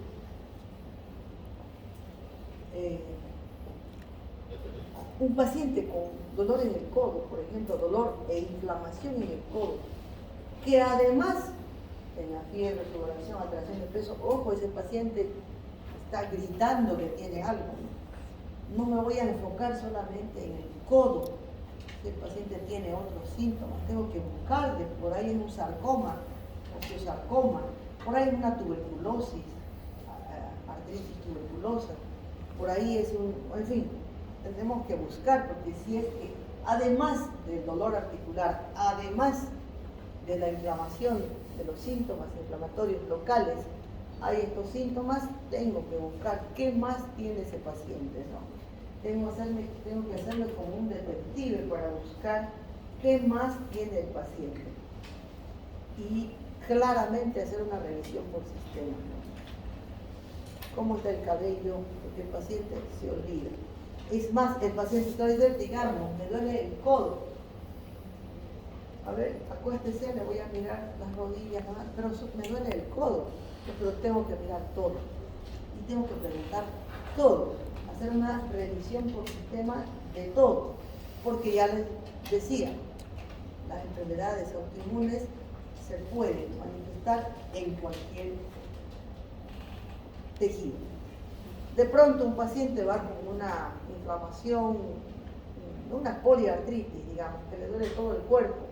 A: un paciente con dolor en el codo, por ejemplo, dolor e inflamación en el codo, que además tenga fiebre, sudoración, alteración del peso, ojo, ese paciente está gritando que tiene algo. No me voy a enfocar solamente en el codo. Si el paciente tiene otros síntomas, tengo que buscarle, por ahí es un sarcoma, osteosarcoma, por ahí es una tuberculosis, artritis tuberculosa, por ahí es en fin, tenemos que buscar, porque si es que además del dolor articular, además de la inflamación, de los síntomas inflamatorios locales, hay estos síntomas, tengo que buscar qué más tiene ese paciente, ¿no? Tengo que hacerme como un detective para buscar qué más tiene el paciente y claramente hacer una revisión por sistema, ¿no? ¿Cómo está el cabello? Porque el paciente se olvida. Es más, el paciente está diciendo, digamos, me duele el codo. A ver, acuéstese, le voy a mirar las rodillas, ¿no? Pero me duele el codo, pero tengo que mirar todo y tengo que preguntar todo, hacer una revisión por sistema de todo, porque ya les decía, las enfermedades autoinmunes se pueden manifestar en cualquier tejido. De pronto un paciente va con una inflamación, una poliartritis, digamos, que le duele todo el cuerpo,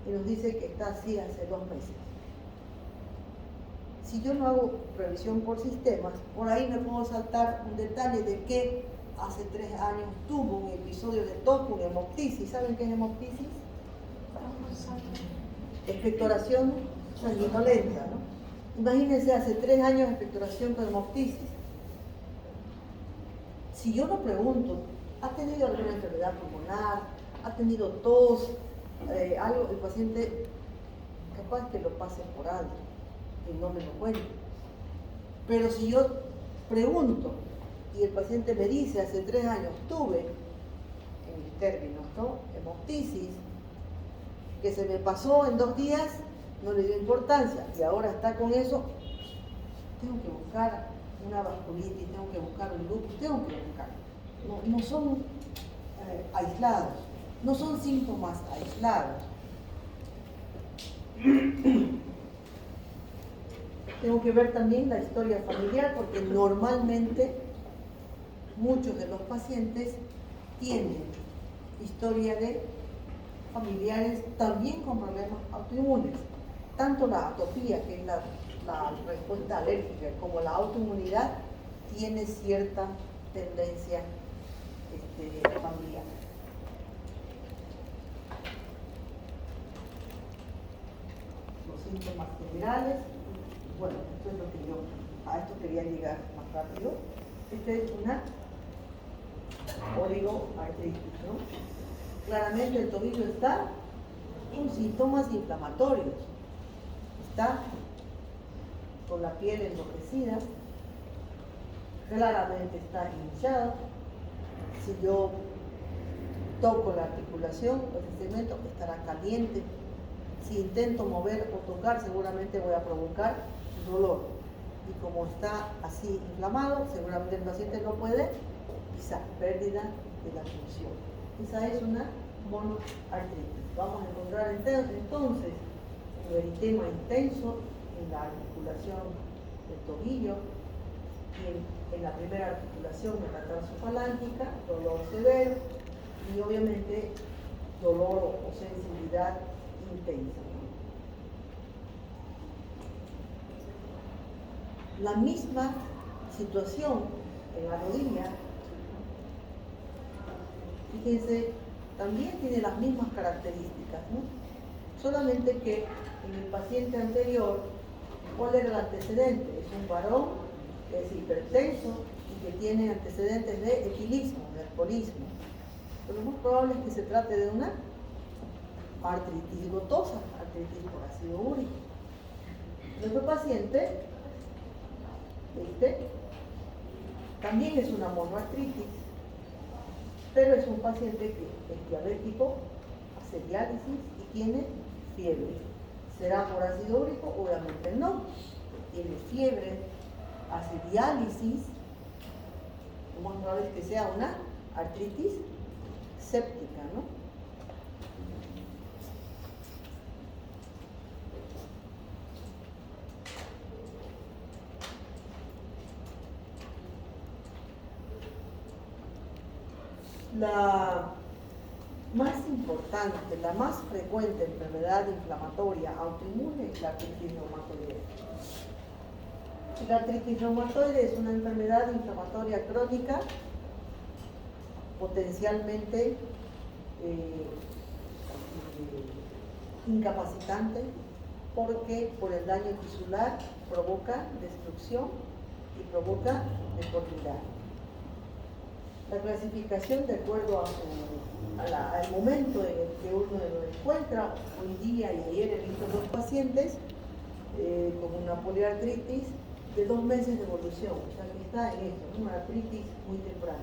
A: y nos dice que está así hace 2 meses. Si yo no hago revisión por sistemas, por ahí me puedo saltar un detalle de que hace 3 años tuvo un episodio de tos con hemoptisis. ¿Saben qué es hemoptisis? Expectoración sanguinolenta, ¿no? Imagínense, hace 3 años expectoración con hemoptisis. Si yo no pregunto, ¿ha tenido alguna enfermedad pulmonar? ¿Ha tenido tos? Algo, el paciente capaz que lo pase por alto y no me lo cuente. Pero si yo pregunto y el paciente me dice, hace 3 años tuve, en mis términos, ¿no?, hemoptisis, que se me pasó en 2 días, no le dio importancia y ahora está con eso, tengo que buscar una vasculitis, tengo que buscar un lupus, tengo que buscar. No son aislados, no son síntomas aislados. Tengo que ver también la historia familiar, porque normalmente muchos de los pacientes tienen historia de familiares también con problemas autoinmunes. Tanto la atopía, que es la respuesta alérgica, como la autoinmunidad tiene cierta tendencia familiar. Los síntomas generales, bueno, esto es lo que yo, a esto quería llegar más rápido. Esta es una oligoartritis, ¿no? Claramente el tobillo está con síntomas inflamatorios, está con la piel enrojecida, claramente está hinchado. Si yo toco la articulación o el cemento, estará caliente. Si intento mover o tocar, seguramente voy a provocar dolor. Y como está así inflamado, seguramente el paciente no puede pisar, pérdida de la función. Esa es una monoartritis. Vamos a encontrar entonces un eritema intenso en la articulación del tobillo y en la primera articulación metatarsofalángicas, dolor severo y obviamente dolor o sensibilidad intensa. La misma situación en la rodilla, fíjense, también tiene las mismas características, ¿no? Solamente que en el paciente anterior, ¿cuál era el antecedente? Es un varón que es hipertenso y que tiene antecedentes de equilismo, de alcoholismo. Pero lo más probable es que se trate de una artritis gotosa, artritis por ácido úrico. Nuestro paciente, también es una monoartritis, pero es un paciente que es diabético, hace diálisis y tiene fiebre. ¿Será por ácido úrico? Obviamente no. Tiene fiebre, hace diálisis, lo más probable es que sea una artritis séptica, ¿no? La más importante, la más frecuente enfermedad inflamatoria autoinmune es la artritis reumatoide. La artritis reumatoide es una enfermedad inflamatoria crónica, potencialmente incapacitante, porque por el daño tisular provoca destrucción y provoca deformidad. La clasificación, de acuerdo al momento en el que uno lo encuentra, hoy día y ayer he visto 2 pacientes con una poliartritis de 2 meses de evolución, o sea que está en esto, una artritis muy temprana,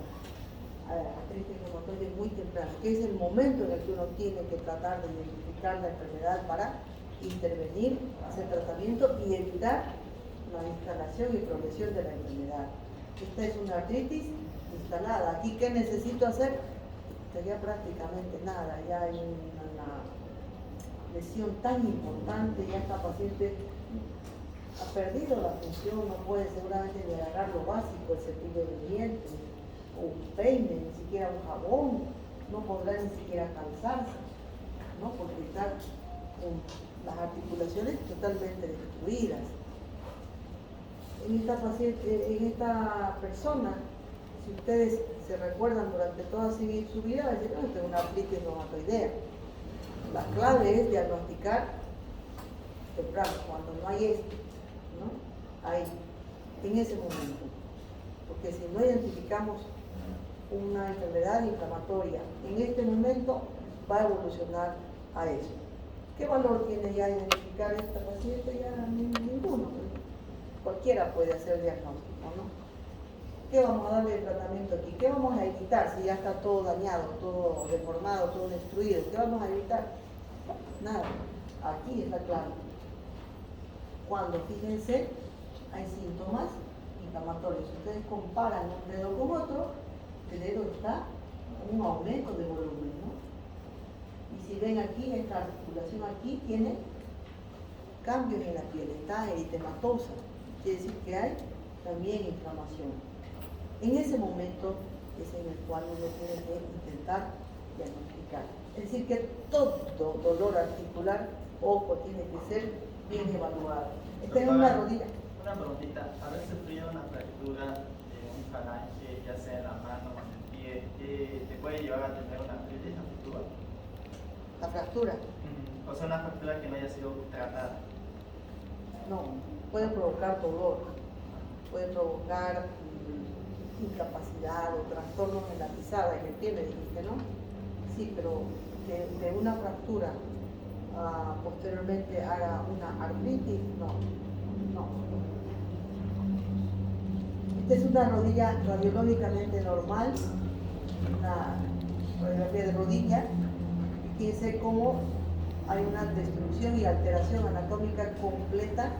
A: artritis reumatoide muy temprana, que es el momento en el que uno tiene que tratar de identificar la enfermedad para intervenir, hacer tratamiento y evitar la instalación y progresión de la enfermedad. Esta es una artritis instalada. ¿Aquí qué necesito hacer? Sería prácticamente nada. Ya hay una lesión tan importante, ya esta paciente ha perdido la función, no puede seguramente ni agarrar lo básico, el cepillo de dientes, o un peine, ni siquiera un jabón, no podrá ni siquiera calzarse, ¿no? Porque está las articulaciones totalmente destruidas. En esta persona, si ustedes se recuerdan durante toda su vida, va a decir, no, tengo una artritis reumatoidea. La clave es diagnosticar temprano, cuando no hay esto, ¿no? Ahí, en ese momento. Porque si no identificamos una enfermedad inflamatoria en este momento, va a evolucionar a eso. ¿Qué valor tiene ya identificar esta paciente? Ya ninguno. Cualquiera puede hacer diagnóstico, ¿no? ¿Qué vamos a darle de tratamiento aquí? ¿Qué vamos a evitar si ya está todo dañado, todo deformado, todo destruido? ¿Qué vamos a evitar? Nada. Aquí está claro. Cuando, fíjense, hay síntomas inflamatorios. Ustedes comparan un dedo con otro, el dedo está en un aumento de volumen, ¿no? Y si ven aquí, esta articulación aquí tiene cambios en la piel, está eritematosa. Quiere decir que hay también inflamación. En ese momento es en el cual uno tiene que intentar diagnosticar. Es decir, que todo dolor articular, ojo, tiene que ser bien evaluado. Esta es una rodilla.
C: Una preguntita, ¿haber sufrido una fractura de un falange, ya sea en la mano o en el pie, te puede llevar a tener una artritis a futuro?
A: La fractura.
C: O sea, una fractura que no haya sido tratada.
A: No, puede provocar dolor, puede provocar incapacidad o trastornos en la pisada, en el pie me dijiste, ¿no? Sí, pero de una fractura posteriormente haga una artritis, no. Esta es una rodilla radiológicamente normal, una radiografía de rodilla. Fíjense cómo hay una destrucción y alteración anatómica completa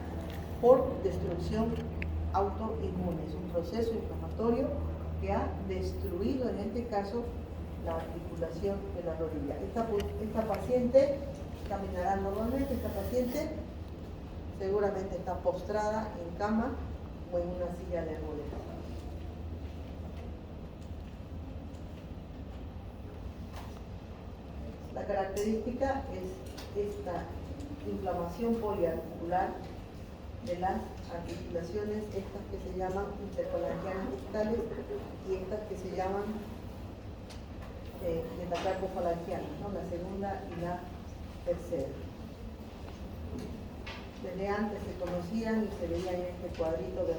A: por destrucción autoinmune. Es un proceso inflamatorio que ha destruido, en este caso, la articulación de la rodilla. Esta paciente caminará normalmente, esta paciente seguramente está postrada en cama o en una silla de ruedas. La característica es esta inflamación poliarticular de las articulaciones, estas que se llaman interfalangianas distales y estas que se llaman metacarpofalangianas, ¿no? La segunda y la tercera. Desde antes se conocían y se veían en este cuadrito de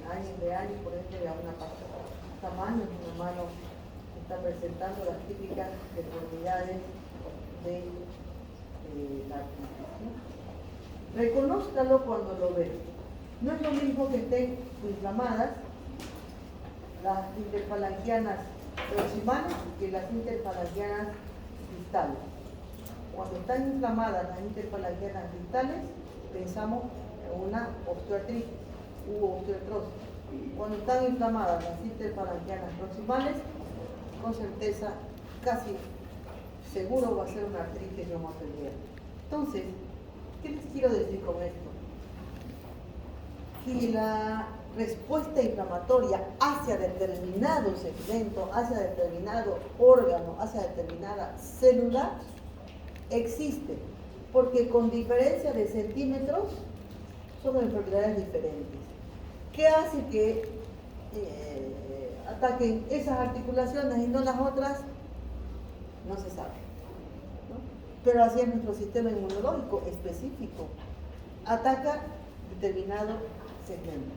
A: hace años, por ejemplo, de una tamaño, una mano que está presentando las típicas deformidades de la artritis, ¿no? Reconózcalo cuando lo ve. No es lo mismo que estén inflamadas las interfalangianas proximales que las interfalangianas distales. Cuando están inflamadas las interfalangianas distales, pensamos en una osteoartritis u osteoartrosis. Cuando están inflamadas las interfalangianas proximales, con certeza, casi seguro va a ser una artritis reumatoidea. Entonces, ¿qué les quiero decir con esto? Que la respuesta inflamatoria hacia determinado segmento, hacia determinado órgano, hacia determinada célula, existe, porque con diferencia de centímetros son enfermedades diferentes. ¿Qué hace que ataquen esas articulaciones y no las otras? No se sabe, ¿no? Pero así es nuestro sistema inmunológico específico, ataca determinado segmento.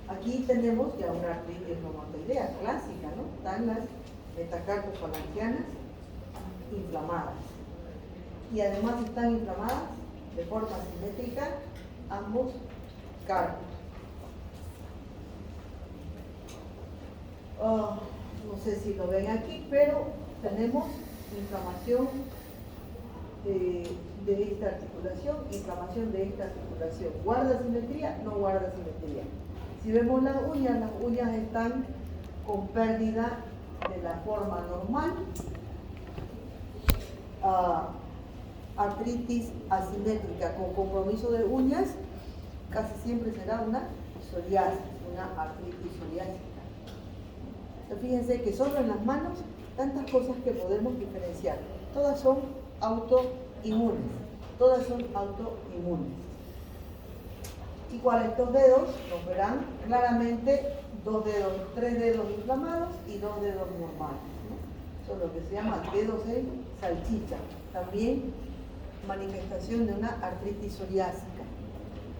A: Aquí tenemos ya una artritis reumatoidea clásica, ¿no? Están las metacarpofalangianas inflamadas. Y además están inflamadas de forma simétrica ambos carpos. No sé si lo ven aquí, pero tenemos inflamación de esta articulación, inflamación de esta articulación. ¿Guarda simetría? No guarda simetría. Si vemos las uñas están con pérdida de la forma normal. Artritis asimétrica con compromiso de uñas, casi siempre será una psoriasis, una artritis psoriásica. Entonces, fíjense que solo en las manos tantas cosas que podemos diferenciar. Todas son autoinmunes. Todas son autoinmunes. Igual estos dedos nos verán claramente 3 dedos inflamados y 2 dedos normales, ¿no? Son lo que se llama dedos en salchicha. También manifestación de una artritis psoriásica.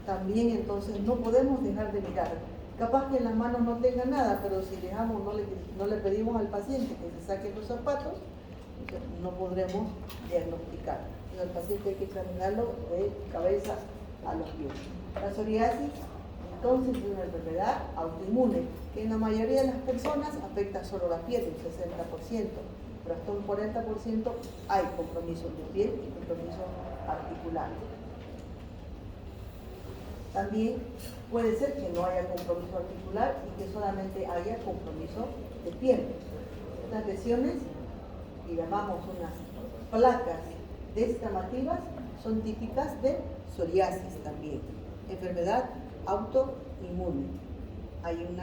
A: También entonces no podemos dejar de mirar. Capaz que en las manos no tenga nada, pero si dejamos, no le pedimos al paciente que se saque los zapatos, no podremos diagnosticar. El paciente hay que examinarlo de cabeza a los pies. La psoriasis, entonces, es una enfermedad autoinmune que en la mayoría de las personas afecta solo la piel, un 60%, pero hasta un 40% hay compromiso de piel y compromiso articular. También puede ser que no haya compromiso articular y que solamente haya compromiso de piel. Estas lesiones, que llamamos unas placas descamativas, son típicas de psoriasis también, enfermedad autoinmune. Hay un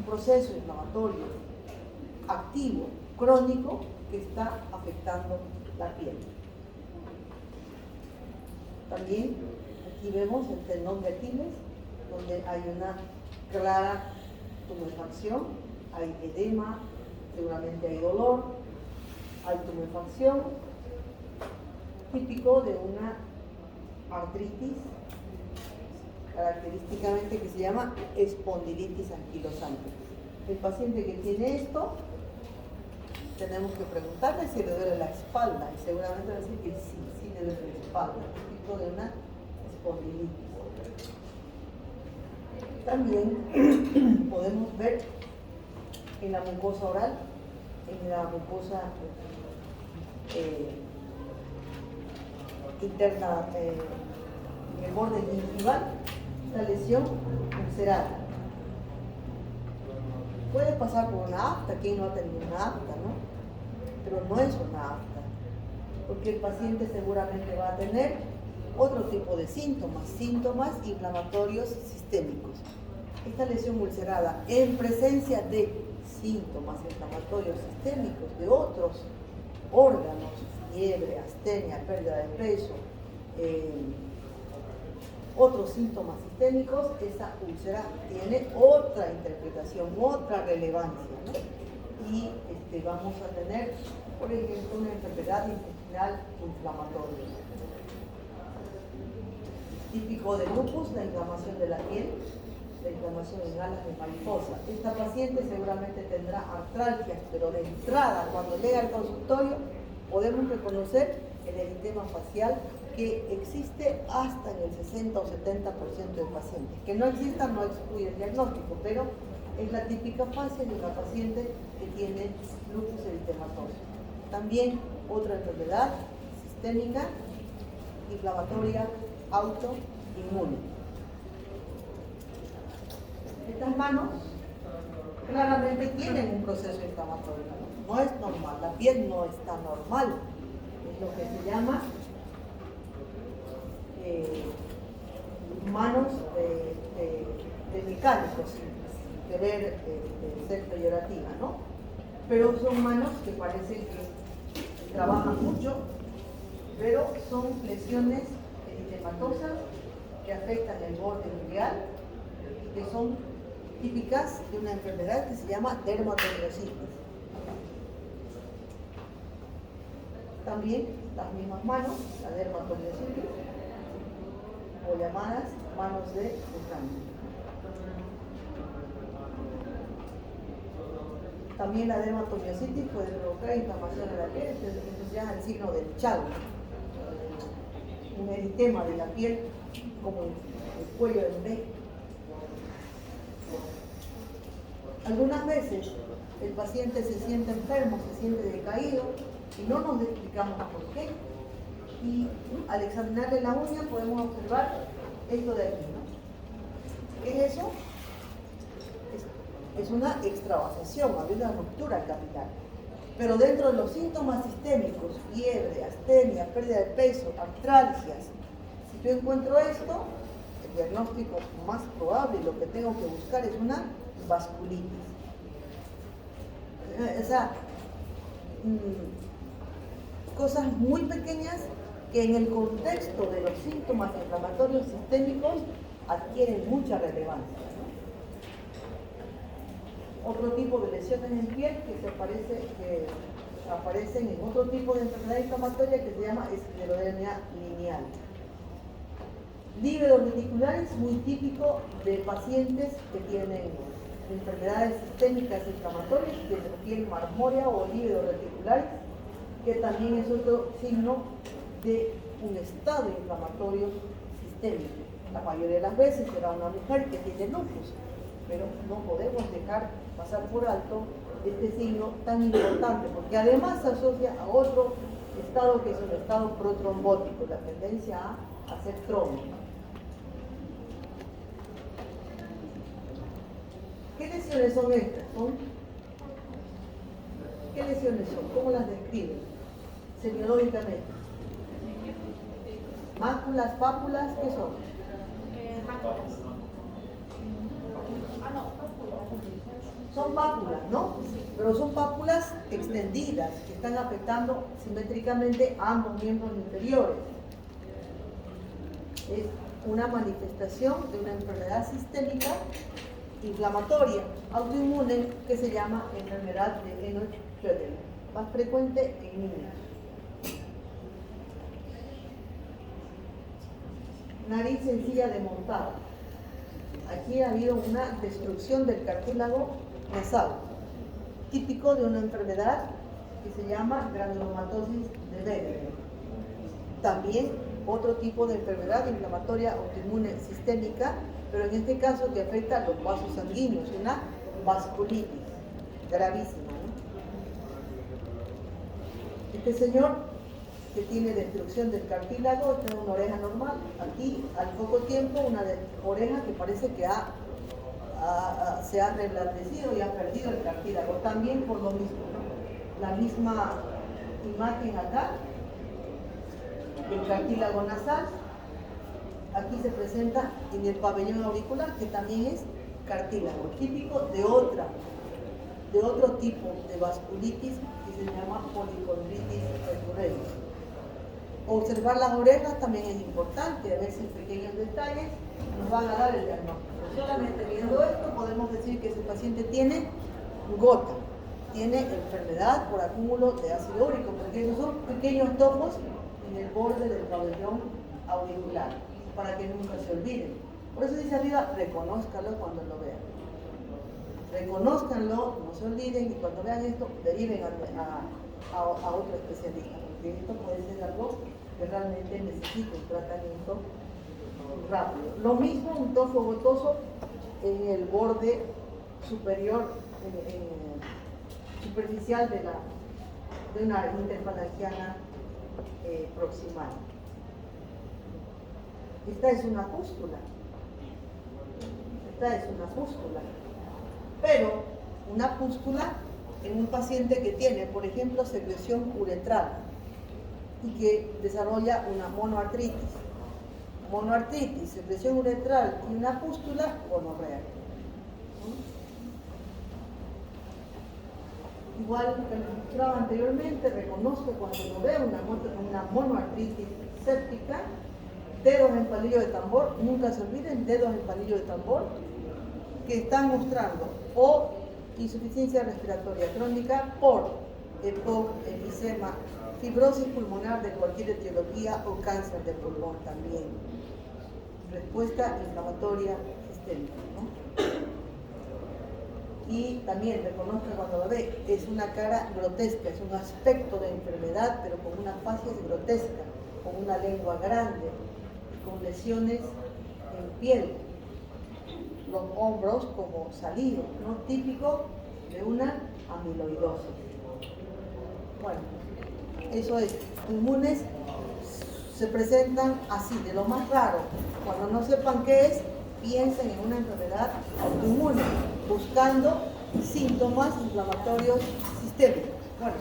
A: proceso inflamatorio activo, crónico, que está afectando la piel. También aquí vemos el tendón de Aquiles, donde hay una clara tumefacción, hay edema, seguramente hay dolor, hay tumefacción, típico de una artritis, característicamente que se llama espondilitis anquilosante. El paciente que tiene esto, tenemos que preguntarle si le duele la espalda, y seguramente va a decir que sí le duele la espalda, típico de una espondilitis. También podemos ver en la mucosa oral, en la mucosa interna, en el borde gingival, la lesión ulcerada. Puede pasar por una afta, ¿quién no ha tenido una afta, no? Pero no es una afta, porque el paciente seguramente va a tener otro tipo de síntomas inflamatorios sistémicos. Esta lesión ulcerada, en presencia de síntomas inflamatorios sistémicos de otros órganos, fiebre, astenia, pérdida de peso, otros síntomas sistémicos, esa úlcera tiene otra interpretación, otra relevancia, ¿no? Y vamos a tener, por ejemplo, una enfermedad intestinal inflamatoria. Típico de lupus, la inflamación de la piel, la inflamación en alas de mariposa. Esta paciente seguramente tendrá artralgias, pero de entrada, cuando llega al consultorio, podemos reconocer el eritema facial que existe hasta en el 60 o 70% de pacientes. Que no exista no excluye el diagnóstico, pero es la típica fase de una paciente que tiene lupus eritematoso. También otra enfermedad sistémica, inflamatoria, autoinmune. Estas manos claramente tienen un proceso inflamatorio. No es normal, la piel no está normal. Es lo que se llama manos de mecánicos, sin querer ser peyorativa, ¿no? Pero son manos que parece que trabajan mucho, pero son lesiones eritematosas que afectan el borde ureal y que son típicas de una enfermedad que se llama dermatomiositis. También las mismas manos, la dermatomiositis, o llamadas manos de Luján. También la dermatomiositis puede provocar inflamación de la piel, esto se llama el signo del Chagas, un eritema de la piel como el cuello del bebé. Algunas veces el paciente se siente enfermo, se siente decaído y no nos explicamos por qué. Y al examinarle la uña podemos observar esto de aquí, ¿no? ¿Qué es eso? Es una extravasación, había una ruptura capilar. Pero dentro de los síntomas sistémicos, fiebre, astenia, pérdida de peso, artralgias, si yo encuentro esto, el diagnóstico más probable, lo que tengo que buscar es una vasculitis. O sea, cosas muy pequeñas que en el contexto de los síntomas inflamatorios sistémicos adquieren mucha relevancia, ¿no? Otro tipo de lesiones en piel que aparecen en otro tipo de enfermedad inflamatoria que se llama esclerodermia lineal. Líberos reticulares, muy típico de pacientes que tienen enfermedades sistémicas inflamatorias, de piel marmórea o líberos reticulares, que también es otro signo de un estado inflamatorio sistémico. La mayoría de las veces será una mujer que tiene lupus, pero no podemos dejar pasar por alto este signo tan importante, porque además se asocia a otro estado que es un estado protrombótico, la tendencia a hacer trombo. ¿Qué lesiones son estas? ¿Qué lesiones son? ¿Cómo las describen? Semiológicamente. Máculas, pápulas, ¿qué son?
B: Máculas.
A: Son pápulas, ¿no? Pero son pápulas extendidas que están afectando simétricamente a ambos miembros inferiores. Es una manifestación de una enfermedad sistémica inflamatoria autoinmune que se llama enfermedad de Enoch-Schroeder, más frecuente en niños. Nariz sencilla de montada. Aquí ha habido una destrucción del cartílago nasal, típico de una enfermedad que se llama granulomatosis de Weber. También otro tipo de enfermedad inflamatoria autoinmune sistémica, pero en este caso que afecta a los vasos sanguíneos, una vasculitis gravísima, ¿no? Este señor que tiene destrucción del cartílago, tiene una oreja normal, aquí al poco tiempo una oreja que parece que se ha reblandecido y ha perdido el cartílago, también por lo mismo, ¿no? La misma imagen acá, el cartílago nasal, aquí se presenta en el pabellón auricular, que también es cartílago, típico de otro tipo de vasculitis que se llama policondritis recurrente. Observar las orejas también es importante, a veces pequeños detalles nos van a dar el diagnóstico. Solamente viendo esto podemos decir que ese paciente tiene gota, tiene enfermedad por acúmulo de ácido úrico, porque esos son pequeños topos en el borde del pabellón auricular, para que nunca se olviden. Por eso dice arriba, reconózcanlo cuando lo vean. Reconózcanlo, no se olviden, y cuando vean esto, deriven a otro especialista, porque esto puede ser algo que realmente necesita un tratamiento rápido. Lo mismo, un tofo gotoso en el borde superior, superficial de una interfalangiana proximal. Esta es una pústula. Pero una pústula en un paciente que tiene, por ejemplo, secreción uretral y que desarrolla una monoartritis. Monoartritis, secreción uretral y una pústula, gonorrea. Igual que les mostraba anteriormente, reconozco cuando lo veo una monoartritis séptica, dedos en palillo de tambor, nunca se olviden, dedos en palillo de tambor, que están mostrando o insuficiencia respiratoria crónica por EPOC, enfisema, fibrosis pulmonar de cualquier etiología o cáncer de pulmón también. Respuesta inflamatoria sistémica, ¿no? Y también reconozca cuando lo ve, es una cara grotesca, es un aspecto de enfermedad, pero con una facies grotesca, con una lengua grande, con lesiones en piel, los hombros como salidos, ¿no? Típico de una amiloidosis. Bueno, eso es, inmunes se presentan así, de lo más raro. Cuando no sepan qué es, piensen en una enfermedad autoinmune, buscando síntomas inflamatorios sistémicos. Bueno,